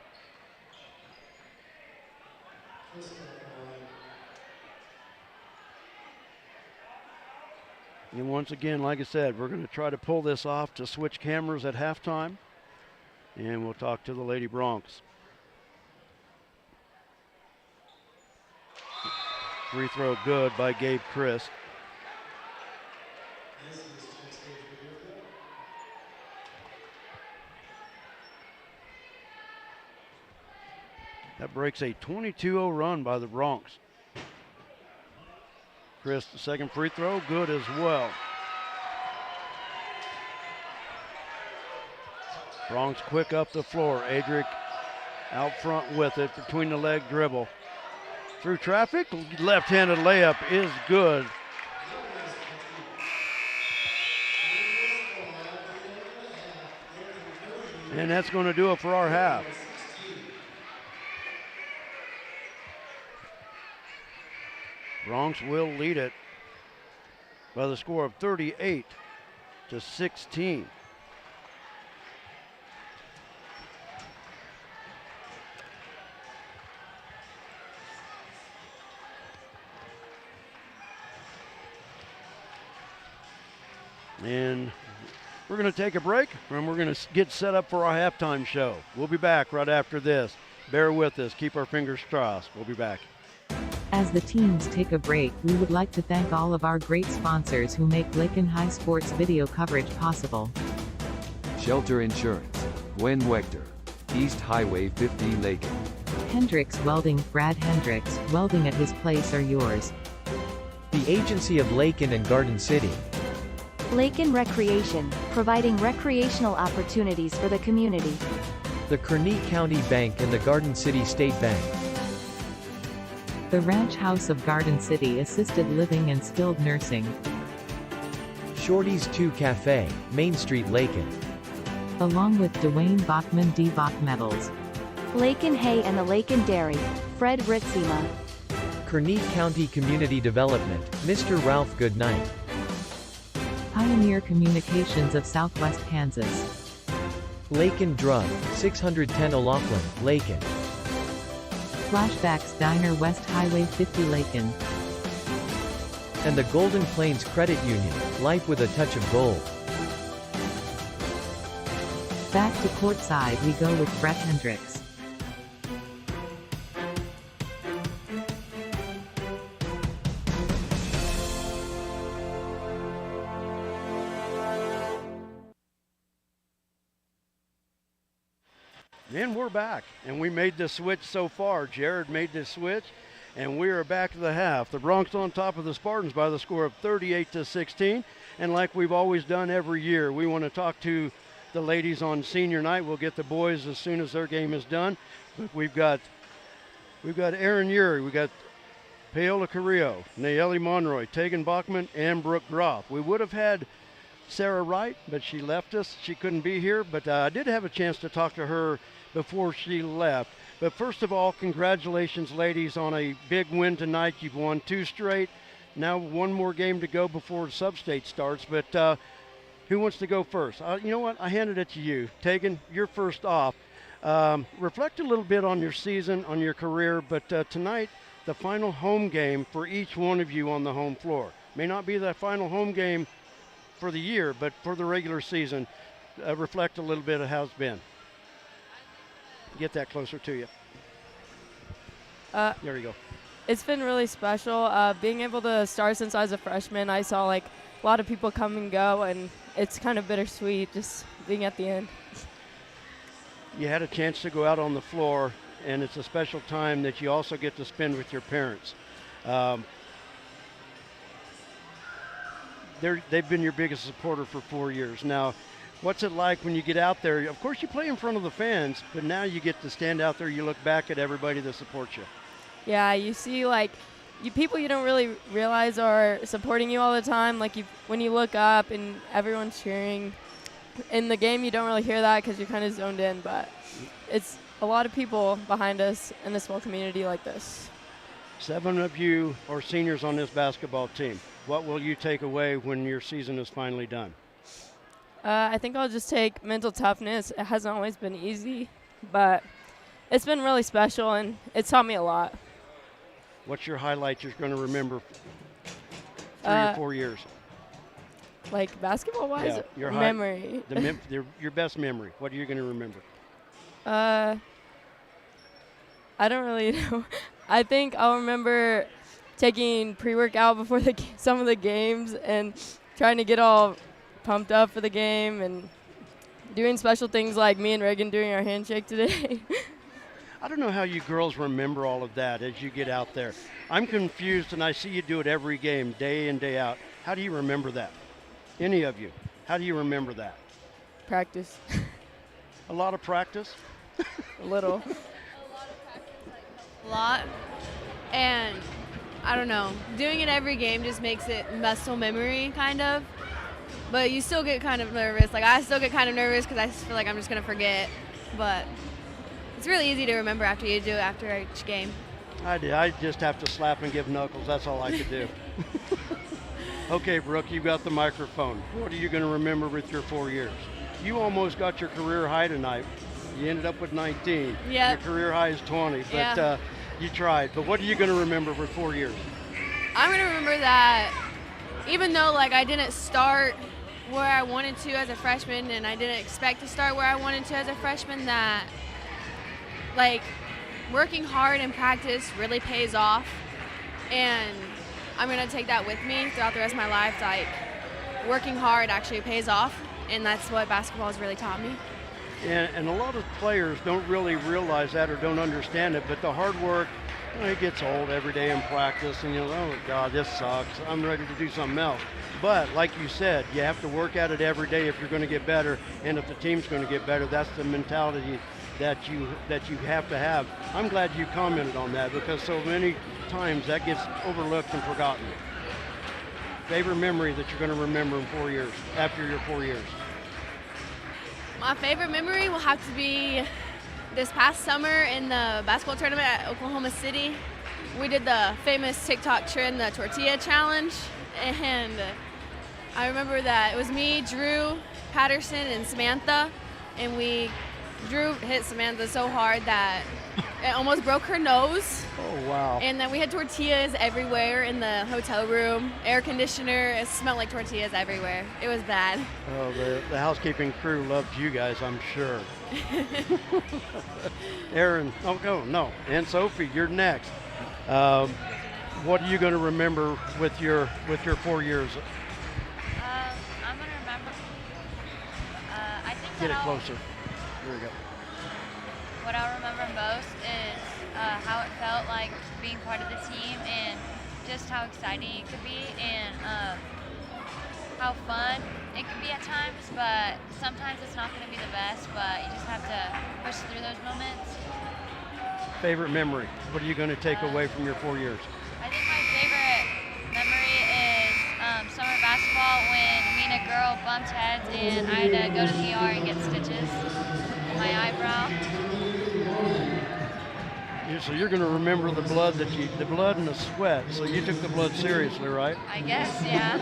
And once again, like I said, we're going to try to pull this off to switch cameras at halftime. And we'll talk to the Lady Bronx. Free throw good by Gabe Christ. That breaks a 22-0 run by the Bronx. Chris, the second free throw, good as well. Bronx quick up the floor. Adric out front with it, between the leg dribble. Through traffic, left-handed layup is good. And that's going to do it for our half. Bronx will lead it by the score of 38-16. And we're going to take a break, and we're going to get set up for our halftime show. We'll be back right after this. Bear with us. Keep our fingers crossed. We'll be back. As the teams take a break, we would like to thank all of our great sponsors who make Lakin High Sports video coverage possible. Shelter Insurance, Gwen Wechter, East Highway 50 Lakin. Hendricks Welding, Brad Hendricks, welding at his place or yours. The Agency of Lakin and Garden City. Lakin Recreation, providing recreational opportunities for the community. The Kearney County Bank and the Garden City State Bank. The Ranch House of Garden City Assisted Living and Skilled Nursing. Shorty's 2 Cafe, Main Street, Lakin. Along with Dwayne Bachman D. Bach Medals. Lakin Hay and the Lakin Dairy, Fred Ritzema. Kearney County Community Development, Mr. Ralph Goodnight. Pioneer Communications of Southwest Kansas. Lakin Drug, 610 O'Loughlin, Lakin. Flashbacks Diner West Highway 50 Lakin. And the Golden Plains Credit Union, life with a touch of gold. Back to courtside we go with Brett Hendricks. And we're back, and we made the switch so far. Jared made the switch, and we are back to the half. The Bronx on top of the Spartans by the score of 38-16. And like we've always done every year, we want to talk to the ladies on senior night. We'll get the boys as soon as their game is done. But we've got Aaron Urey, we got Paola Carrillo, Nayeli Monroy, Tegan Bachman, and Brooke Groff. We would have had Sarah Wright, but she left us. She couldn't be here, but I did have a chance to talk to her before she left. But first of all, congratulations, ladies, on a big win tonight. You've won 2 straight. Now 1 more game to go before sub-state starts, but who wants to go first? You know what? I handed it to you. Tegan, you're first off. Reflect a little bit on your season, on your career, but tonight, the final home game for each one of you on the home floor. May not be the final home game for the year, but for the regular season, reflect a little bit of how it's been. Get that closer to you. There you go. It's been really special. Being able to start since I was a freshman, I saw like a lot of people come and go, and it's kind of bittersweet just being at the end. You had a chance to go out on the floor, and it's a special time that you also get to spend with your parents. They've been your biggest supporter for 4 years. Now, what's it like when you get out there? Of course, you play in front of the fans, but now you get to stand out there, you look back at everybody that supports you. Yeah, you see like people you don't really realize are supporting you all the time. Like when you look up and everyone's cheering. In the game, you don't really hear that because you're kind of zoned in, but it's a lot of people behind us in a small community like this. 7 of you are seniors on this basketball team. What will you take away when your season is finally done? I think I'll just take mental toughness. It hasn't always been easy, but it's been really special, and it's taught me a lot. What's your highlight you're going to remember 3 or 4 years? Like basketball-wise? Yeah, your memory. Your best memory. What are you going to remember? I don't really know. I think I'll remember taking pre-workout before some of the games and trying to get all pumped up for the game and doing special things like me and Reagan doing our handshake today. I don't know how you girls remember all of that as you get out there. I'm confused, and I see you do it every game, day in, day out. How do you remember that? Any of you? How do you remember that? Practice. A lot of practice? A little. A lot. And I don't know, doing it every game just makes it muscle memory, kind of. But you still get kind of nervous. Like, I still get kind of nervous because I feel like I'm just going to forget. But it's really easy to remember after you do it after each game. I just have to slap and give knuckles. That's all I could do. Okay, Brooke, you've got the microphone. What are you going to remember with your 4 years? You almost got your career high tonight. You ended up with 19. Yep. Your career high is 20, but yeah. You tried. But what are you going to remember for 4 years? I'm going to remember that even though like I didn't start where I wanted to as a freshman, and I didn't expect to start where I wanted to as a freshman, that like working hard in practice really pays off, and I'm going to take that with me throughout the rest of my life. Like, working hard actually pays off, and that's what basketball has really taught me. And a lot of players don't really realize that or don't understand it, but the hard work it gets old every day in practice, and oh God, this sucks. I'm ready to do something else. But like you said, you have to work at it every day if you're going to get better, and if the team's going to get better, that's the mentality that you have to have. I'm glad you commented on that, because so many times that gets overlooked and forgotten. Favorite memory that you're going to remember in 4 years, after your 4 years? My favorite memory will have to be this past summer in the basketball tournament at Oklahoma City. We did the famous TikTok trend, the tortilla challenge, and I remember that it was me, Drew, Patterson, and Samantha, and Drew hit Samantha so hard that it almost broke her nose. Oh, wow. And then we had tortillas everywhere in the hotel room, air conditioner. It smelled like tortillas everywhere. It was bad. Oh, the housekeeping crew loved you guys, I'm sure. Aaron, no. And Sophie, you're next. What are you going to remember with your 4 years? I'm going to remember, I think Get that it closer. There we go. what I'll remember most is how it felt like being part of the team, and just how exciting it could be, and how fun it can be at times, but sometimes it's not going to be the best, but you just have to push through those moments. Favorite memory? What are you going to take away from your 4 years? I think my favorite memory is summer basketball, when me and a girl bumped heads and I had to go to the ER and get stitches in my eyebrow. So you're going to remember the blood and the sweat. So you took the blood seriously, right? I guess, yeah.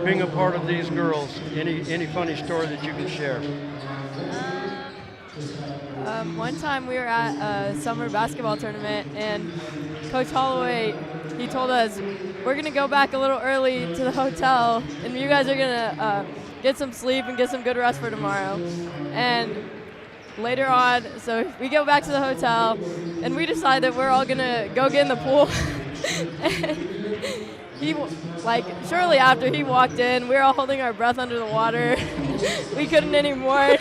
Being a part of these girls, any funny story that you can share? One time we were at a summer basketball tournament, and Coach Holloway, he told us, we're going to go back a little early to the hotel, and you guys are going to get some sleep and get some good rest for tomorrow. And later on, so we go back to the hotel, and we decide that we're all going to go get in the pool. Shortly after he walked in, we were all holding our breath under the water. We couldn't anymore.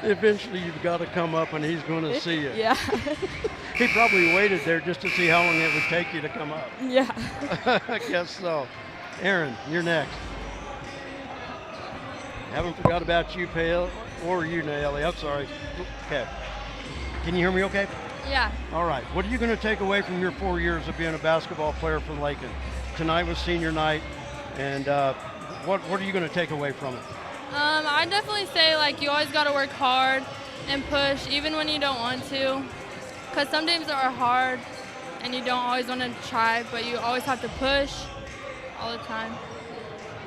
Eventually you've got to come up and he's going to see you. Yeah. He probably waited there just to see how long it would take you to come up. Yeah. I guess so. Aaron, you're next. Haven't forgot about you, Pale, or you, Naeli. I'm sorry. Okay. Can you hear me okay? Yeah. All right. What are you going to take away from your 4 years of being a basketball player for Lakin? Tonight was senior night, and what are you going to take away from it? I definitely say, you always got to work hard and push, even when you don't want to. Because some games are hard, and you don't always want to try, but you always have to push all the time.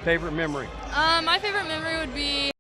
Favorite memory? My favorite memory would be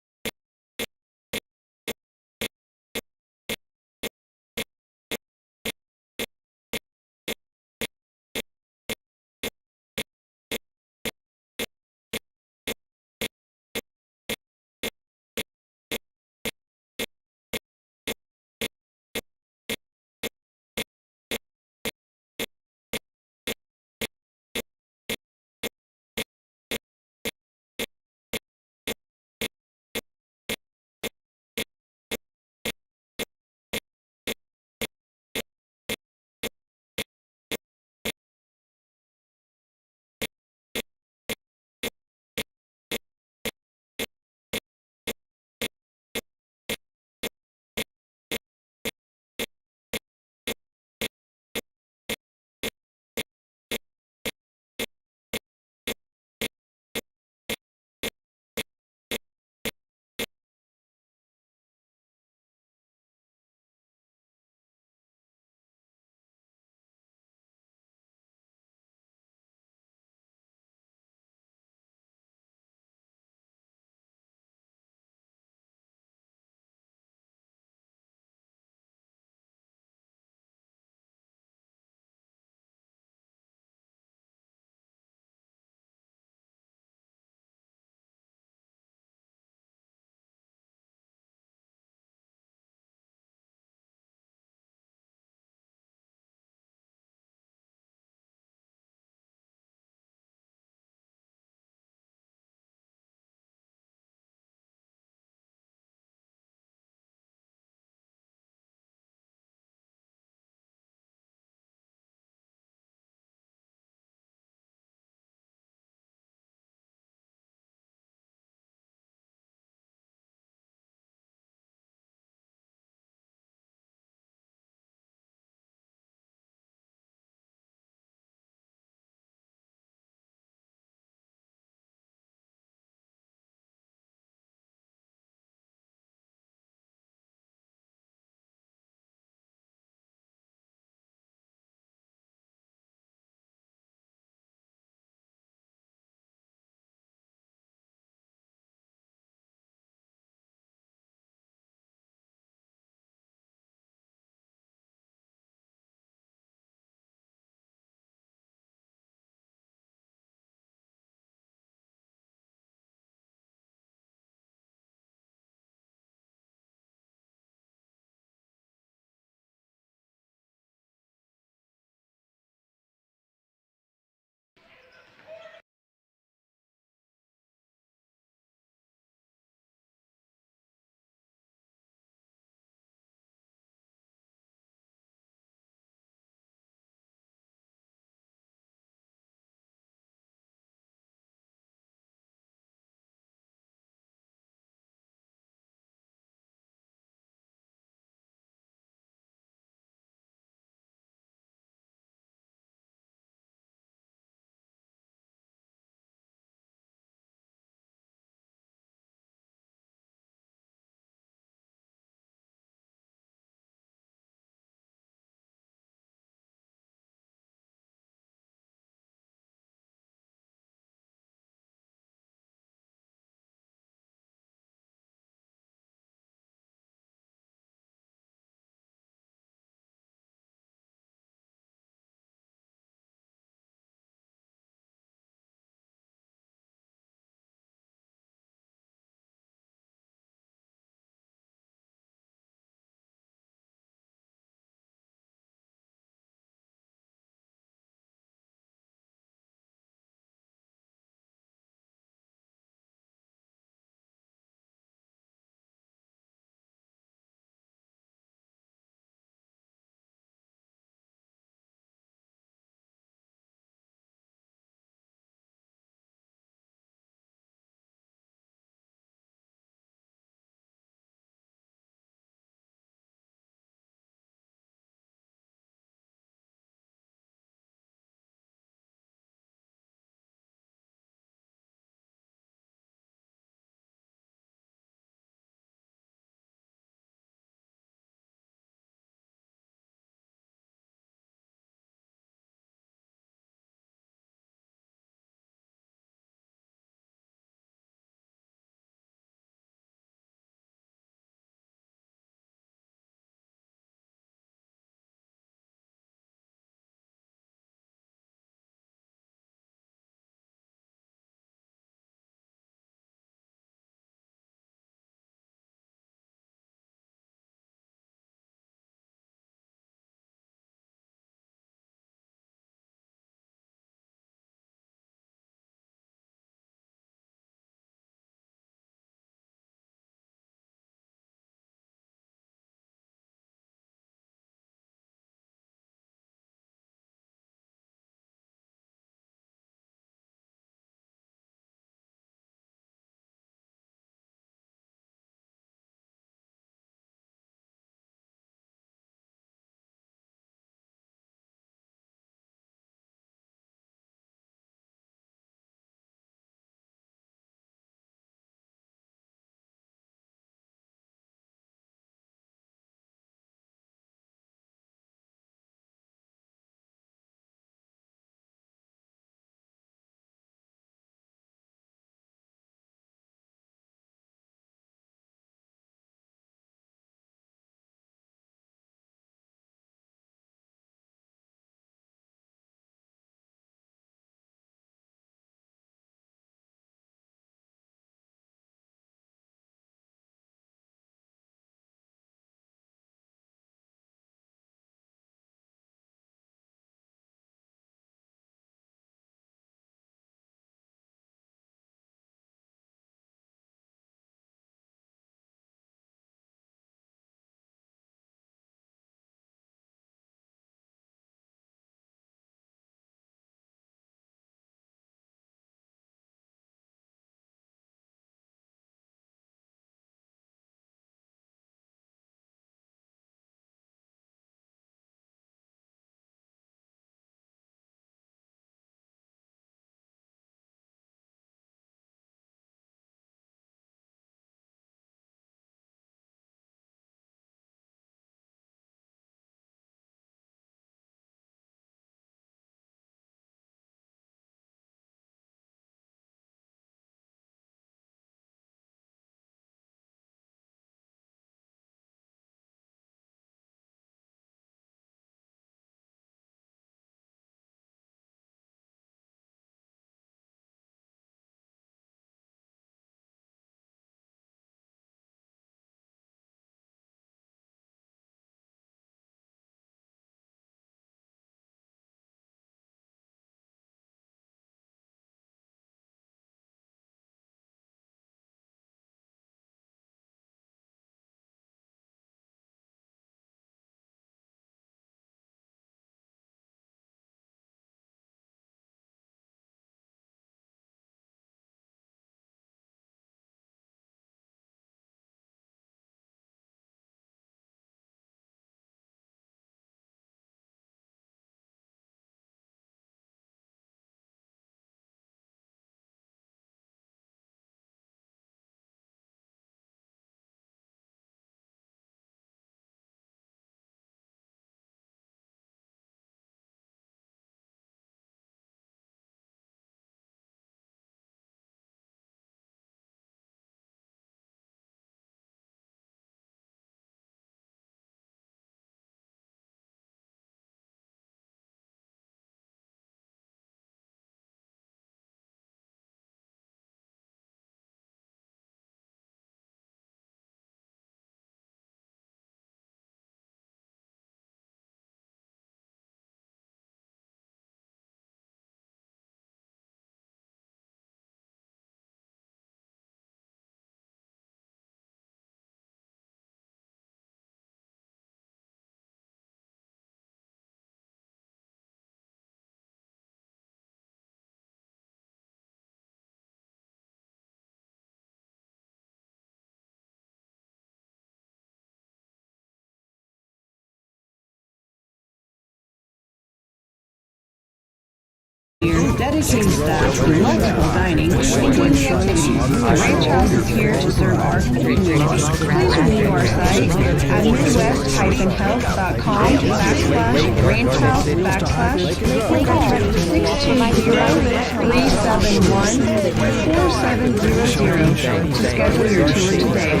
dedicated staff from multiple dining, drinking activities. Ranch House is here to serve our community. Please review our site at midwest-health.com/ranchhouse/. Call 620-371-4700 to schedule your tour today. We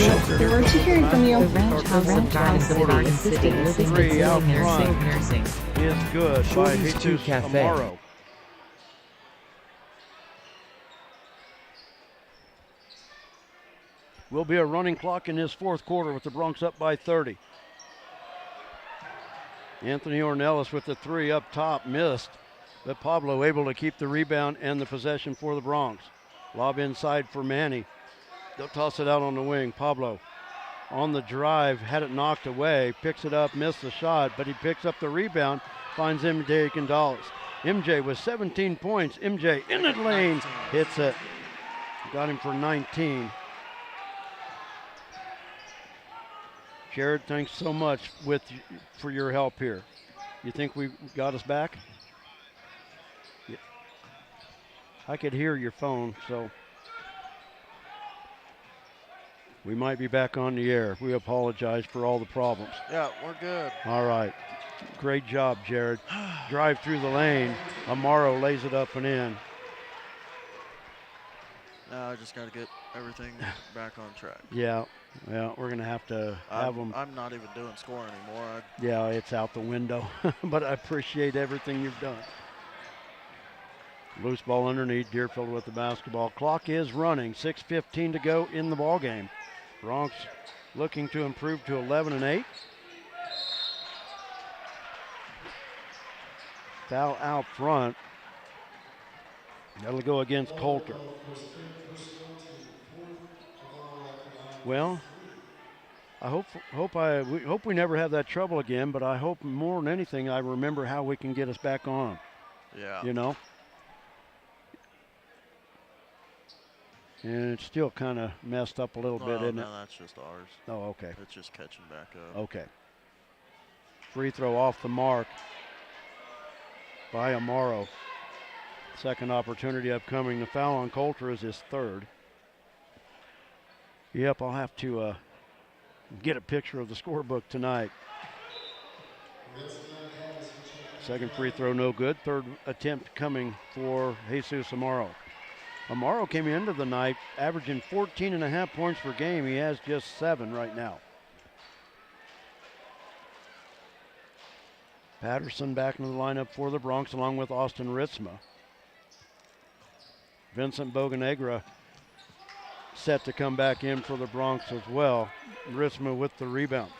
look forward to hearing from you. The Ranch House of Garden City, living and out nursing. is good by Shorty's Jesus 2 Cafe. Amaro. Will be a running clock in this fourth quarter with the Bronx up by 30. Anthony Ornelas with the three up top, missed, but Pablo able to keep the rebound and the possession for the Bronx. Lob inside for Manny. They'll toss it out on the wing. Pablo on the drive, had it knocked away, picks it up, missed the shot, but he picks up the rebound, finds MJ Gonzalez. MJ with 17 points. MJ in the lane, hits it. Got him for 19. Jared, thanks so much for your help here. You think we got us back? Yeah. I could hear your phone, so we might be back on the air. We apologize for all the problems. Yeah, we're good. All right. Great job, Jared. Drive through the lane. Amaro lays it up and in. Now I just got to get everything back on track. Yeah, we're going to have to have them. I'm not even doing score anymore. Yeah, it's out the window, but I appreciate everything you've done. Loose ball underneath, Deerfield with the basketball. Clock is running, 6:15 to go in the ball game. Bronx looking to improve to 11-8. Foul out front. That'll go against Coulter. Well, I hope we never have that trouble again, but I hope more than anything I remember how we can get us back on. Yeah. You know? And it's still kind of messed up a little bit, isn't it? No, that's just ours. Oh, okay. It's just catching back up. Okay. Free throw off the mark by Amaro. Second opportunity upcoming. The foul on Coulter is his third. Yep, I'll have to get a picture of the scorebook tonight. Second free throw, no good. Third attempt coming for Jesus Amaro. Amaro came into the night averaging 14.5 points per game. He has just 7 right now. Patterson back into the lineup for the Bronx along with Austin Ritzma. Vincent Bocanegra set to come back in for the Bronx as well. Ritzma with the rebound.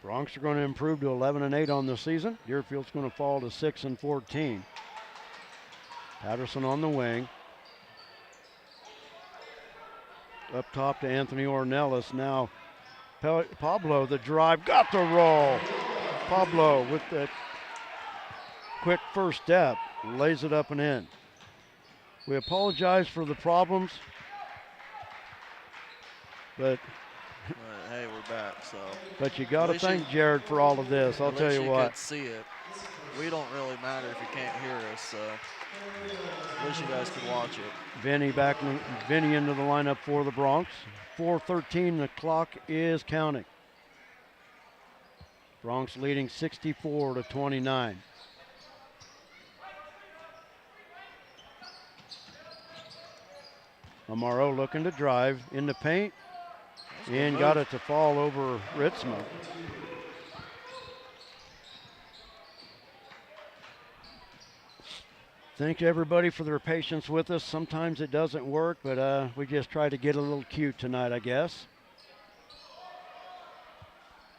Bronx are going to improve to 11-8 on the season. Deerfield's going to fall to 6-14. Patterson on the wing. Up top to Anthony Ornelas. Now Pablo, the drive, got the roll. Pablo with the quick first step, lays it up and in. We apologize for the problems, but hey, we're back. So. But you got to thank Jared for all of this. I'll tell you what. Could see it. We don't really matter if you can't hear us. So at least you guys can watch it. Vinny into the lineup for the Bronx. 4:13. The clock is counting. Bronx leading 64-29. Amaro looking to drive in the paint and got it to fall over Ritzma. Thank everybody for their patience with us. Sometimes it doesn't work, but we just try to get a little cute tonight, I guess.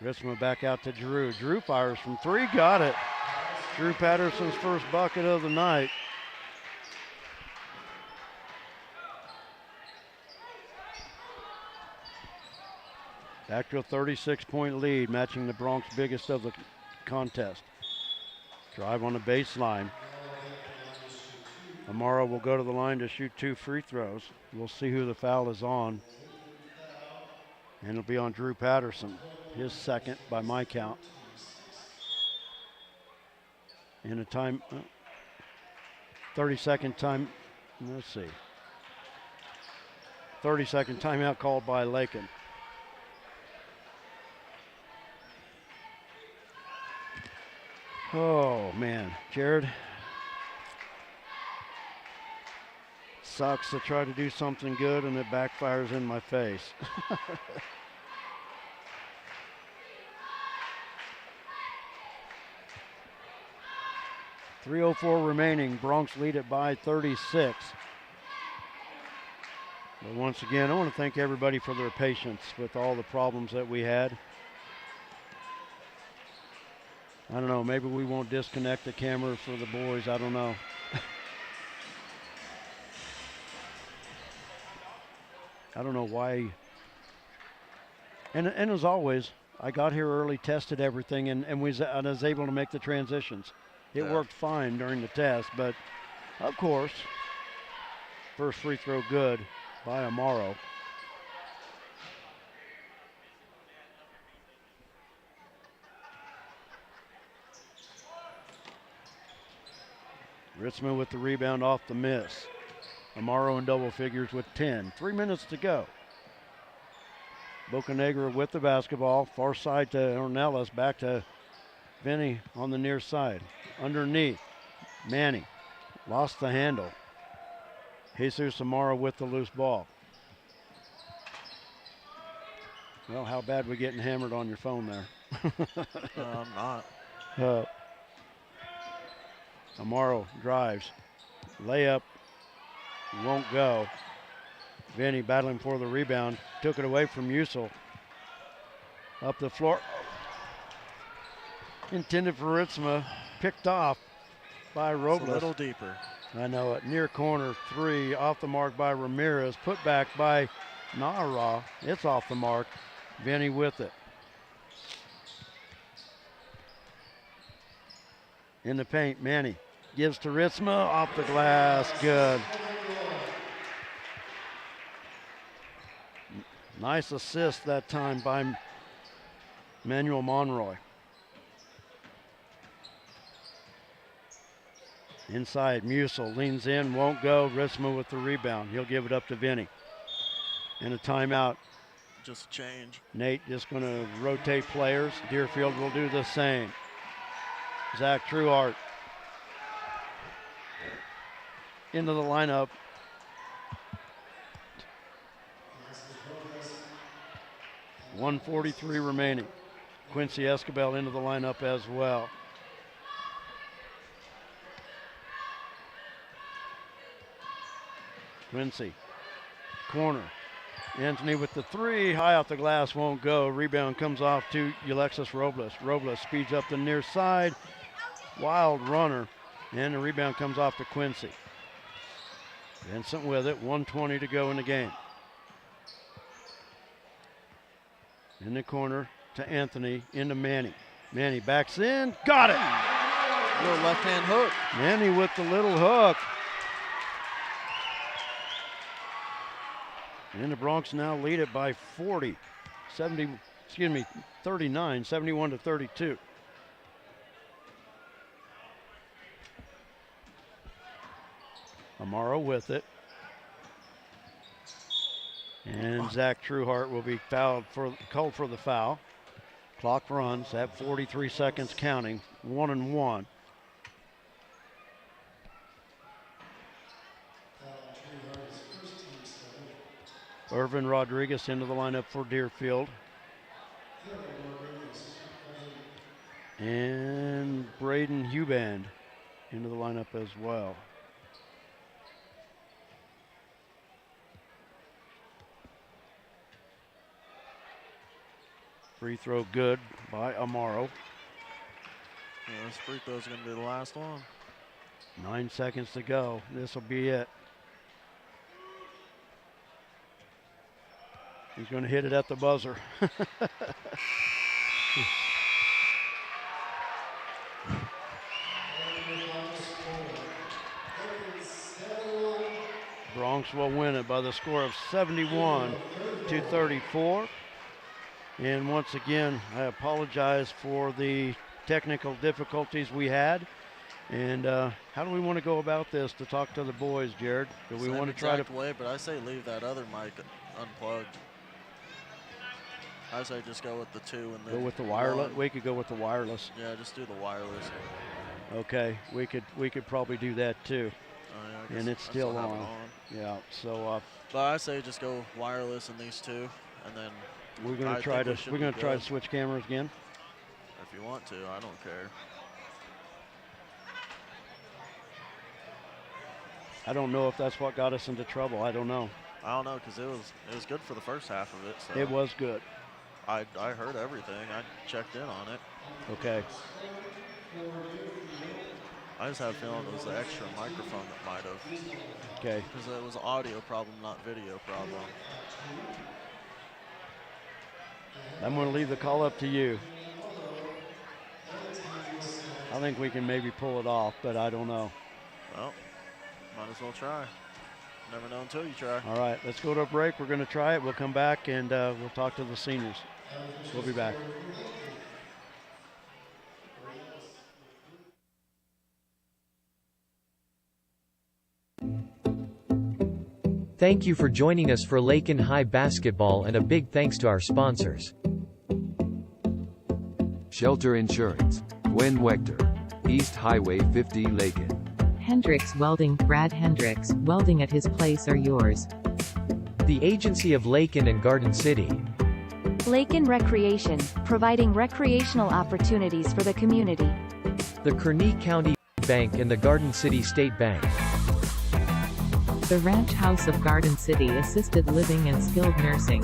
Ritzma back out to Drew. Drew fires from 3, got it. Drew Patterson's first bucket of the night. Back to a 36-point lead, matching the Bronx biggest of the contest. Drive on the baseline. Amaro will go to the line to shoot 2 free throws. We'll see who the foul is on. And it'll be on Drew Patterson, his second by my count. In a time, 30-second time. Let's see. 30-second timeout called by Lakin. Oh, man. Jared. Sucks to try to do something good and it backfires in my face. 3:04 remaining. Bronx lead it by 36. But once again, I want to thank everybody for their patience with all the problems that we had. I don't know, maybe we won't disconnect the camera for the boys. I don't know. I don't know why. And as always, I got here early, tested everything, and was able to make the transitions. It worked fine during the test, but of course, first free throw good by Amaro. Ritzman with the rebound off the miss. Amaro in double figures with 10. 3 minutes to go. Bocanegra with the basketball. Far side to Ornelas. Back to Vinny on the near side. Underneath. Manny. Lost the handle. Jesus Amaro with the loose ball. Well, how bad we getting hammered on your phone there? I'm not. Amaro drives. Layup won't go. Vinny battling for the rebound. Took it away from Usul. Up the floor. Intended for Ritzma. Picked off by Robles. A little deeper. I know it. Near corner three. Off the mark by Ramirez. Put back by Nara. It's off the mark. Vinny with it. In the paint, Manny gives to Ritzma, off the glass, good. Nice assist that time by Manuel Monroy. Inside, Musil leans in, won't go. Ritzma with the rebound. He'll give it up to Vinny. And a timeout. Just change. Nate just going to rotate players. Deerfield will do the same. Zach Trueheart into the lineup. .143 remaining. Quincy Escobel into the lineup as well. Quincy, corner. Anthony with the three, high off the glass, won't go. Rebound comes off to Alexis Robles. Robles speeds up the near side. Wild runner, and the rebound comes off to Quincy. Vincent with it, 1:20 to go in the game. In the corner to Anthony, into Manny. Manny backs in, got it! Little left-hand hook. Manny with the little hook. And the Bronx now lead it by 39, 71 to 32. Amaro with it. And Zach Trueheart will be called for the foul. Clock runs at 43 seconds counting, 1-1. Irvin Rodriguez into the lineup for Deerfield. And Braden Huband into the lineup as well. Free throw good by Amaro. Yeah, this free throw is going to be the last one. 9 seconds to go. This will be it. He's going to hit it at the buzzer. Bronx will win it by the score of 71 to 34. And once again, I apologize for the technical difficulties we had. And how do we want to go about this to talk to the boys, Jared? Do we want to try to way, but I say leave that other mic unplugged. I say just go with the 2 and then go with the wireless? We could go with the wireless. Yeah, just do the wireless. Okay, we could probably do that too. Oh, yeah, and it's still on. Yeah, so. But I say just go wireless in these 2, and then we're going to try to switch cameras again. If you want to, I don't care. I don't know if that's what got us into trouble. I don't know. I don't know, because it was good for the first half of it. So it was good. I heard everything. I checked in on it. Okay. I just have a feeling it was the extra microphone that might have. Okay. Because it was an audio problem, not video problem. I'm going to leave the call up to you. I think we can maybe pull it off, but I don't know. Well, might as well try. Never know until you try. All right, let's go to a break. We're going to try it. We'll come back and we'll talk to the seniors. We'll be back. Thank you for joining us for Lakin High Basketball, and a big thanks to our sponsors. Shelter Insurance, Gwen Wechter, East Highway 50 Lakin. Hendricks Welding, Brad Hendricks, welding at his place or yours. The Agency of Lakin and Garden City. Lakin Recreation, providing recreational opportunities for the community. The Kearney County Bank and the Garden City State Bank. The Ranch House of Garden City Assisted Living and Skilled Nursing.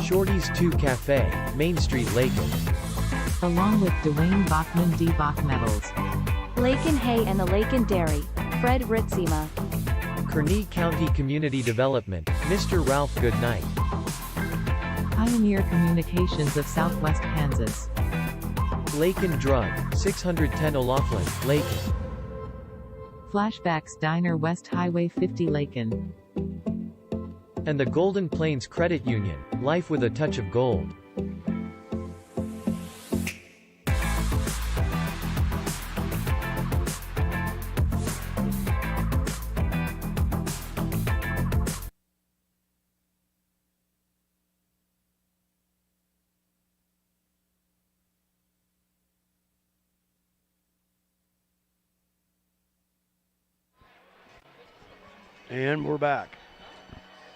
Shorty's 2 Cafe, Main Street, Lakin. Along with Dwayne Bachman D. Bach Metals. Lakin Hay and the Lakin Dairy, Fred Ritzema. Kearney County Community Development, Mr. Ralph Goodnight. Pioneer Communications of Southwest Kansas. Lakin Drug, 610 O'Laughlin, Lakin. Flashbacks Diner West Highway 50 Lakin. And the Golden Plains Credit Union, life with a touch of gold. And we're back.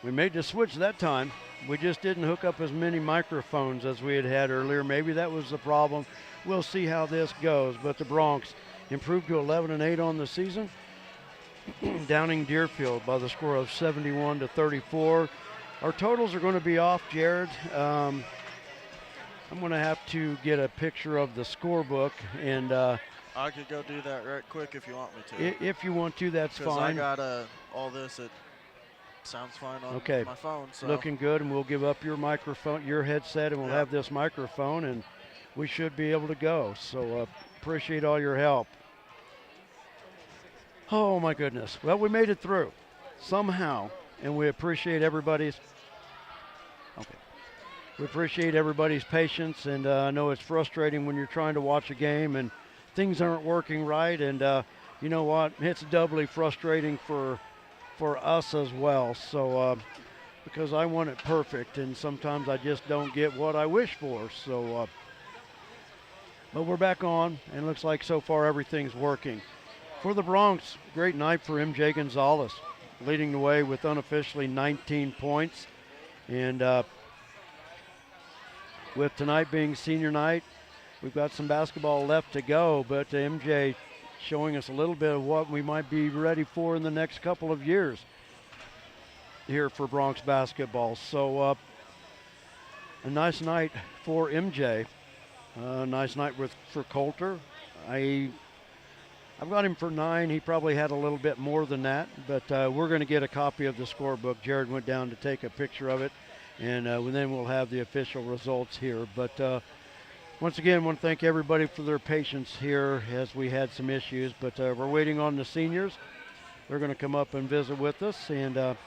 We made the switch that time. We just didn't hook up as many microphones as we had earlier. Maybe that was the problem. We'll see how this goes. But the Bronx improved to 11-8 on the season, downing Deerfield by the score of 71-34. Our totals are going to be off, Jared. I'm going to have to get a picture of the scorebook, and I could go do that right quick if you want me to. If you want to, that's fine. Because I got all this. It sounds fine on my phone. So. Looking good, and we'll give up your microphone, your headset, and we'll have this microphone, and we should be able to go. So appreciate all your help. Oh, my goodness. Well, we made it through somehow, and we appreciate everybody's patience, and I know it's frustrating when you're trying to watch a game and things aren't working right, and you know what? It's doubly frustrating for us as well. So because I want it perfect, and sometimes I just don't get what I wish for. So, but we're back on, and it looks like so far everything's working. For the Bronx, great night for MJ Gonzalez, leading the way with unofficially 19 points, and with tonight being senior night, we've got some basketball left to go, but MJ showing us a little bit of what we might be ready for in the next couple of years here for Bronx basketball. So a nice night for MJ. Nice night for Coulter. I've got him for 9. He probably had a little bit more than that, but we're going to get a copy of the scorebook. Jared went down to take a picture of it, and then we'll have the official results here. But once again, I want to thank everybody for their patience here as we had some issues, but we're waiting on the seniors. They're going to come up and visit with us, and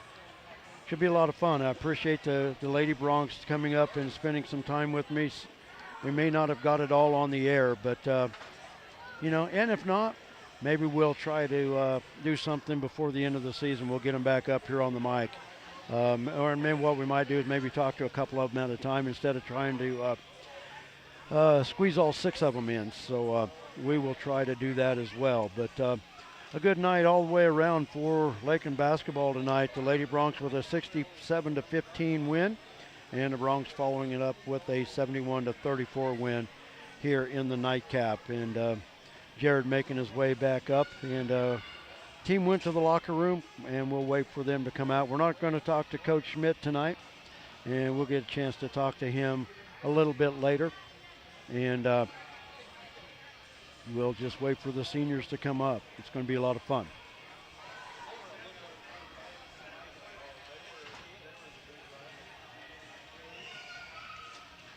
should be a lot of fun. I appreciate the Lady Bronx coming up and spending some time with me. We may not have got it all on the air, but and if not, maybe we'll try to do something before the end of the season. We'll get them back up here on the mic. Or maybe what we might do is maybe talk to a couple of them at a time instead of trying to squeeze all 6 of them in. So we will try to do that as well. But a good night all the way around for Lakin basketball tonight. The Lady Bronx with a 67-15 win, and the Bronx following it up with a 71-34 win here in the nightcap. And Jared making his way back up, and team went to the locker room, and we'll wait for them to come out. We're not going to talk to Coach Schmidt tonight, and we'll get a chance to talk to him a little bit later. And we'll just wait for the seniors to come up. It's going to be a lot of fun.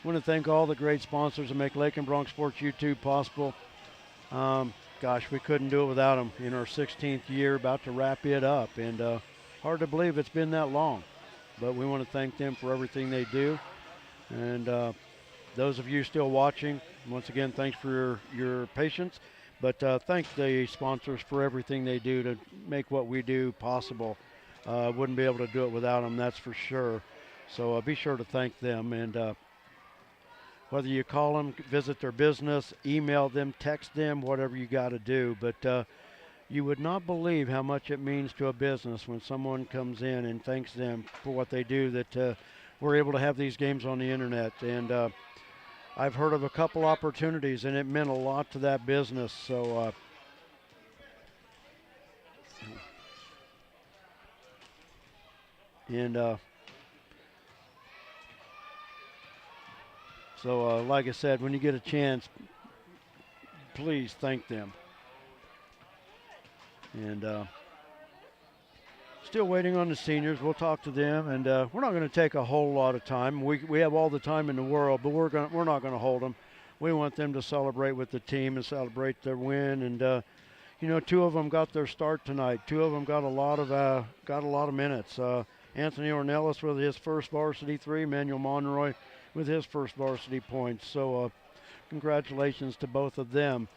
I want to thank all the great sponsors that make Lakin Bronx Sports YouTube possible. Gosh, we couldn't do it without them in our 16th year, about to wrap it up. And hard to believe it's been that long. But we want to thank them for everything they do. And those of you still watching, once again, thanks for your patience. But thank the sponsors for everything they do to make what we do possible. Wouldn't be able to do it without them, that's for sure. So be sure to thank them. And whether you call them, visit their business, email them, text them, whatever you got to do. But you would not believe how much it means to a business when someone comes in and thanks them for what they do, that we're able to have these games on the internet. And I've heard of a couple opportunities, and it meant a lot to that business. So like I said, when you get a chance, please thank them. And still waiting on the seniors. We'll talk to them, and we're not going to take a whole lot of time. We have all the time in the world, but we're not going to hold them. We want them to celebrate with the team and celebrate their win. And 2 of them got their start tonight. 2 of them got a lot of minutes. Anthony Ornelas with his first varsity 3. Manuel Monroy with his first varsity points. So congratulations to both of them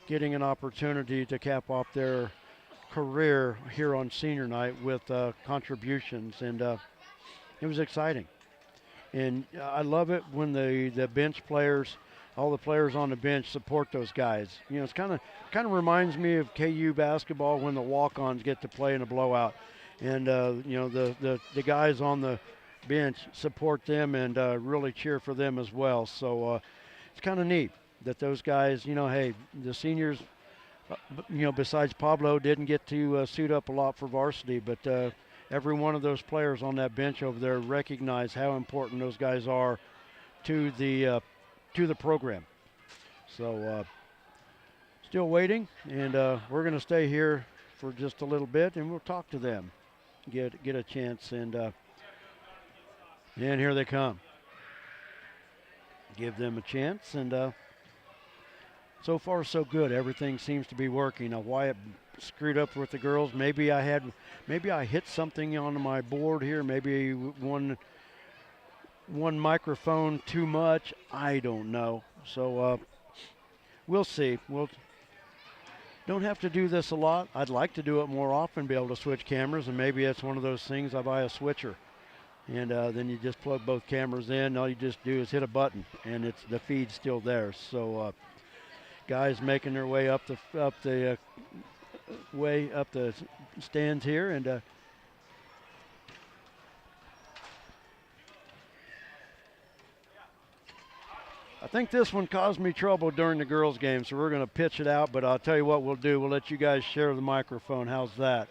getting an opportunity to cap off their career here on senior night with contributions. And it was exciting. And I love it when the bench players, all the players on the bench, support those guys. It's kind of reminds me of KU basketball when the walk-ons get to play in a blowout. And the guys on the bench support them and really cheer for them as well. So it's kind of neat that those guys, hey, the seniors, besides Pablo, didn't get to suit up a lot for varsity, but every one of those players on that bench over there recognize how important those guys are to the program. So still waiting, and we're going to stay here for just a little bit, and we'll talk to them, get a chance, and here they come. Give them a chance, and so far so good. Everything seems to be working. Now, Wyatt screwed up with the girls. Maybe I hit something on my board here. Maybe one microphone too much. I don't know. So we'll see. Don't have to do this a lot. I'd like to do it more often, be able to switch cameras, and maybe it's one of those things I buy a switcher. And then you just plug both cameras in. All you just do is hit a button, and the feed's still there. So guys making their way up the stands here, and I think this one caused me trouble during the girls' game, so we're going to pitch it out. But I'll tell you what we'll do. We'll let you guys share the microphone. How's that?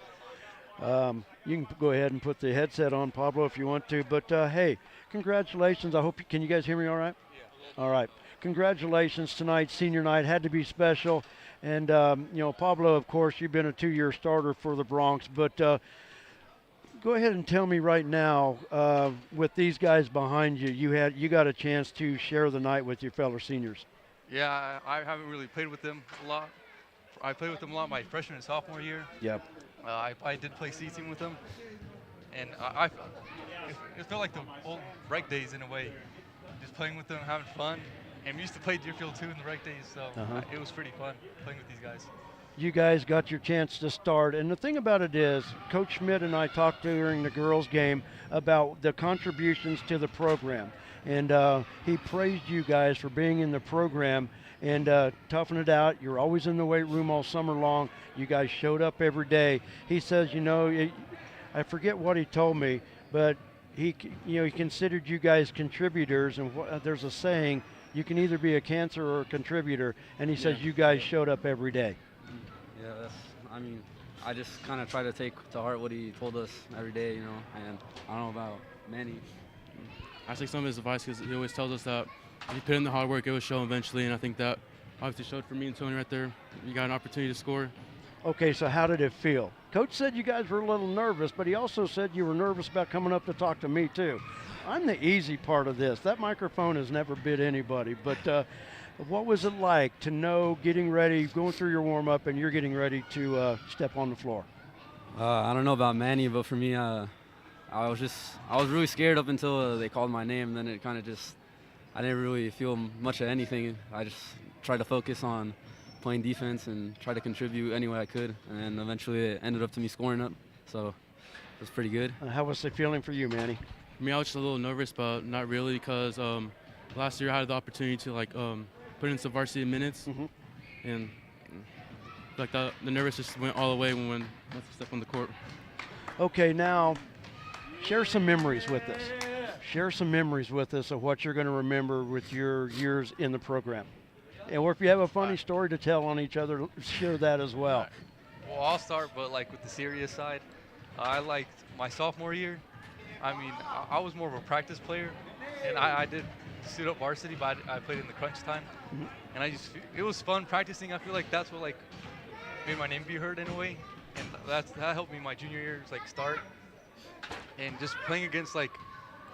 You can go ahead and put the headset on, Pablo, if you want to. But, hey, congratulations. Can you guys hear me all right? Yeah. All right. Congratulations tonight. Senior night had to be special. And, Pablo, of course, you've been a 2-year starter for the Bronx. But go ahead and tell me right now, with these guys behind you, you got a chance to share the night with your fellow seniors. Yeah, I haven't really played with them a lot. I played with them a lot my freshman and sophomore year. Yep. I did play C-team with them, and it felt like the old break days in a way, just playing with them, having fun, And we used to play Deerfield too in the rec days, so it was pretty fun playing with these guys. You guys got your chance to start, and the thing about it is, Coach Schmidt and I talked during the girls' game about the contributions to the program, and he praised you guys for being in the program and toughing it out. You're always in the weight room all summer long. You guys showed up every day. He says, you know, I forget what he told me, but he considered you guys contributors, and there's a saying, you can either be a cancer or a contributor, and he says you guys showed up every day. Yeah, I mean, I just kind of try to take to heart what he told us every day, you know, and I don't know about Manny. I take some of his advice because he always tells us that if you put in the hard work, it will show eventually, and I think that obviously showed for me and Tony right there. You got an opportunity to score. Okay, so how did it feel? Coach said you guys were a little nervous, but he also said you were nervous about coming up to talk to me too. I'm the easy part of this. That microphone has never bit anybody, but what was it like to know getting ready, going through your warm-up, and you're getting ready to step on the floor? I don't know about Manny, but for me, I was really scared up until they called my name. Then it kind of just, I didn't really feel much of anything. I just tried to focus on playing defense and try to contribute any way I could. And eventually it ended up to me scoring up. So it was pretty good. How was the feeling for you, Manny? For me, I was just a little nervous, but not really, because last year I had the opportunity to put in some varsity minutes, and like the nervous just went all the way when I stepped on the court. Okay, now share some memories with us. Share some memories with us of what you're going to remember with your years in the program. Or if you have a funny story to tell on each other, share that as well. Well, I'll start, but like with the serious side, I liked my sophomore year. I mean, I was more of a practice player, and I did suit up varsity, but I played in the crunch time, and it was fun practicing. I feel like that's what made my name be heard in a way, and that helped me my junior year start, and just playing against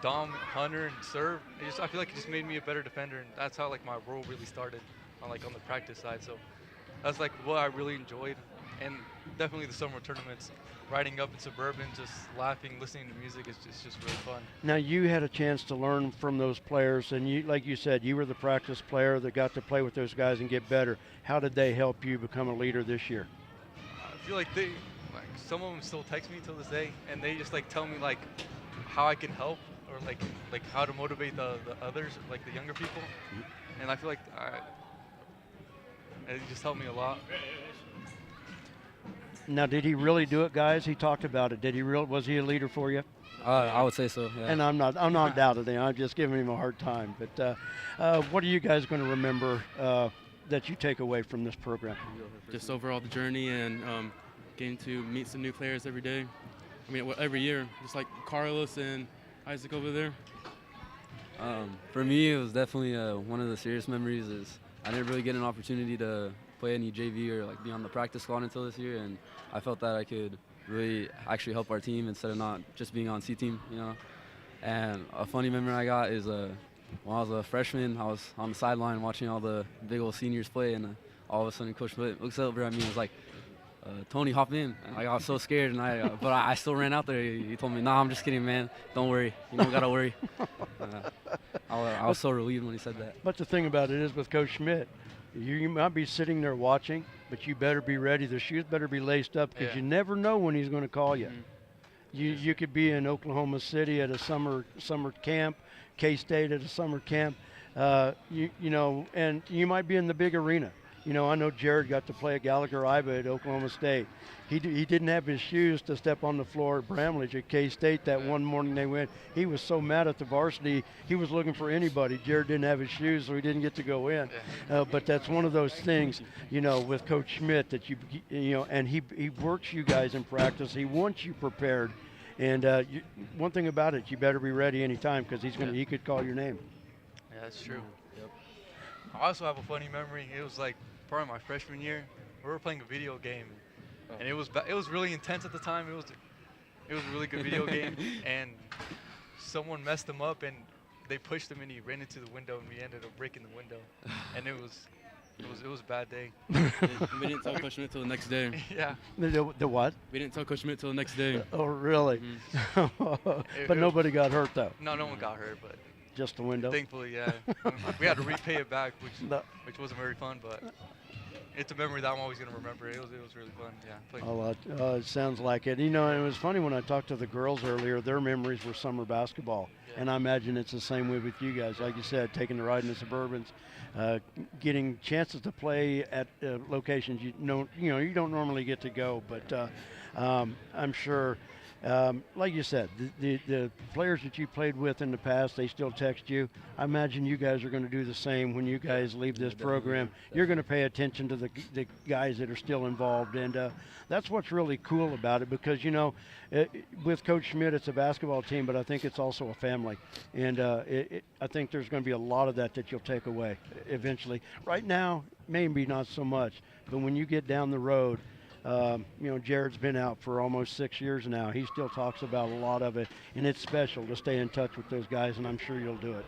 Dom, Hunter, and Serve. I feel like it just made me a better defender, and that's how my role really started on the practice side. So that's what I really enjoyed, and definitely the summer tournaments. Riding up in Suburban, just laughing, listening to music, it's just really fun. Now you had a chance to learn from those players, and you, like you said, you were the practice player that got to play with those guys and get better. How did they help you become a leader this year? I feel like some of them still text me till this day, and they just tell me how I can help, or like how to motivate the others, the younger people, and I feel like it just helped me a lot. Now, did he really do it, guys? He talked about it. Was he a leader for you? I would say so, yeah. And I'm not doubting him. I'm just giving him a hard time. But what are you guys going to remember that you take away from this program? Just overall the journey and getting to meet some new players every day. I mean, every year, just like Carlos and Isaac over there. For me, it was definitely one of the serious memories is I didn't really get an opportunity to play any JV or be on the practice squad until this year, and I felt that I could really actually help our team instead of not just being on C team, you know. And a funny memory I got is when I was a freshman, I was on the sideline watching all the big old seniors play, and all of a sudden Coach Schmidt looks over at me and was like, Tony, hop in. I got so scared, and but I still ran out there. He told me, nah, I'm just kidding, man. Don't worry. You don't got to worry. I was so relieved when he said that. But the thing about it is with Coach Schmidt, you might be sitting there watching, but you better be ready. The shoes better be laced up because you never know when he's going to call you. You could be in Oklahoma City at a summer camp, K-State at a summer camp, you know, and you might be in the big arena. You know, I know Jared got to play at Gallagher-Iba at Oklahoma State. He didn't have his shoes to step on the floor at Bramlage at K-State that one morning they went. He was so mad at the varsity, he was looking for anybody. Jared didn't have his shoes, so he didn't get to go in. But that's one of those things, you know, with Coach Schmidt that you know, and he works you guys in practice. He wants you prepared. And one thing about it, you better be ready anytime because he could call your name. Yeah, that's true. Yep. I also have a funny memory. It was probably my freshman year. We were playing a video game, and it was really intense at the time. It was a really good video game, and someone messed him up, and they pushed him, and he ran into the window, and we ended up breaking the window, and it was a bad day. We didn't tell Coach Schmidt till the next day. Yeah. The what? We didn't tell Coach Schmidt till the next day. Oh, really? But nobody got hurt though. No one got hurt, but just the window? Thankfully, yeah. We had to repay it back, which wasn't very fun, but it's a memory that I'm always going to remember. It was really fun, yeah. It sounds like it. You know, it was funny when I talked to the girls earlier, their memories were summer basketball. Yeah. And I imagine it's the same way with you guys. Like you said, taking the ride in the Suburbans, getting chances to play at locations you don't normally get to go. But I'm sure, like you said, the players that you played with in the past, they still text you. I imagine you guys are going to do the same when you guys leave this program. You're going to pay attention to the guys that are still involved, and that's what's really cool about it, because, you know, with Coach Schmidt, it's a basketball team, but I think it's also a family, and I think there's going to be a lot of that you'll take away eventually. Right now, maybe not so much, but when you get down the road, you know, Jared's been out for almost 6 years now. He still talks about a lot of it, and it's special to stay in touch with those guys, and I'm sure you'll do it.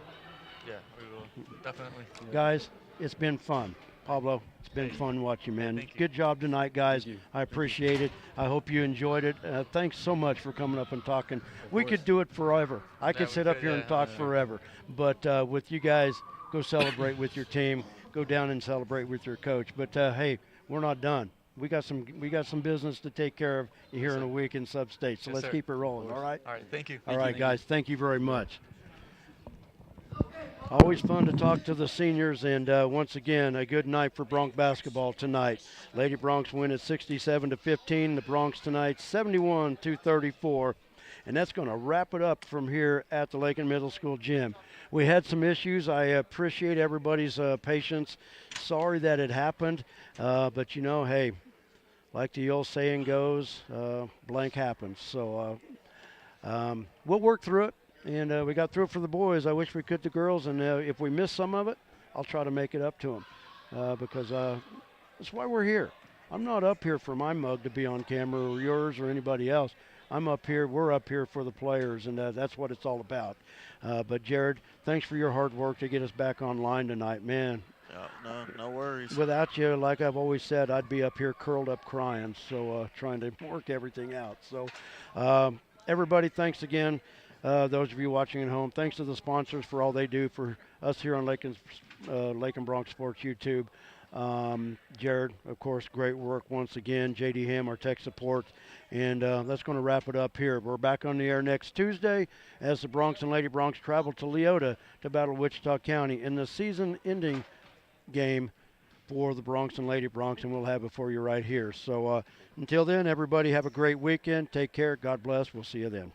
Yeah, we will, definitely. Guys, it's been fun. Pablo, it's been fun watching, man. Good job tonight, guys. I appreciate it. I hope you enjoyed it. Thanks so much for coming up and talking. We could do it forever. I could sit up here and talk forever. But with you guys, go celebrate with your team. Go down and celebrate with your coach. But, hey, we're not done. We got some business to take care of here in a week in Sub-State. So let's keep it rolling, all right? All right, thank you. All right, guys, thank you very much. Always fun to talk to the seniors, and once again, a good night for Bronx basketball tonight. Lady Bronx win at 67-15. The Bronx tonight 71-34, and that's going to wrap it up from here at the Lakin Middle School gym. We had some issues. I appreciate everybody's patience. Sorry that it happened, but you know, hey, like the old saying goes, blank happens. So we'll work through it. And we got through it for the boys. I wish we could the girls, and if we miss some of it, I'll try to make it up to them, because that's why we're here. I'm not up here for my mug to be on camera or yours or anybody else. I'm up here, we're up here for the players, and that's what it's all about. But Jared, thanks for your hard work to get us back online tonight, man. No worries. Without you, like I've always said, I'd be up here curled up crying, so trying to work everything out. So everybody, thanks again. Those of you watching at home, thanks to the sponsors for all they do for us here on Lakin Bronx Sports YouTube. Jared, of course, great work once again. JD Ham, our tech support. And that's going to wrap it up here. We're back on the air next Tuesday as the Bronx and Lady Bronx travel to Leota to battle Wichita County in the season-ending game for the Bronx and Lady Bronx, and we'll have it for you right here. So until then, everybody have a great weekend. Take care. God bless. We'll see you then.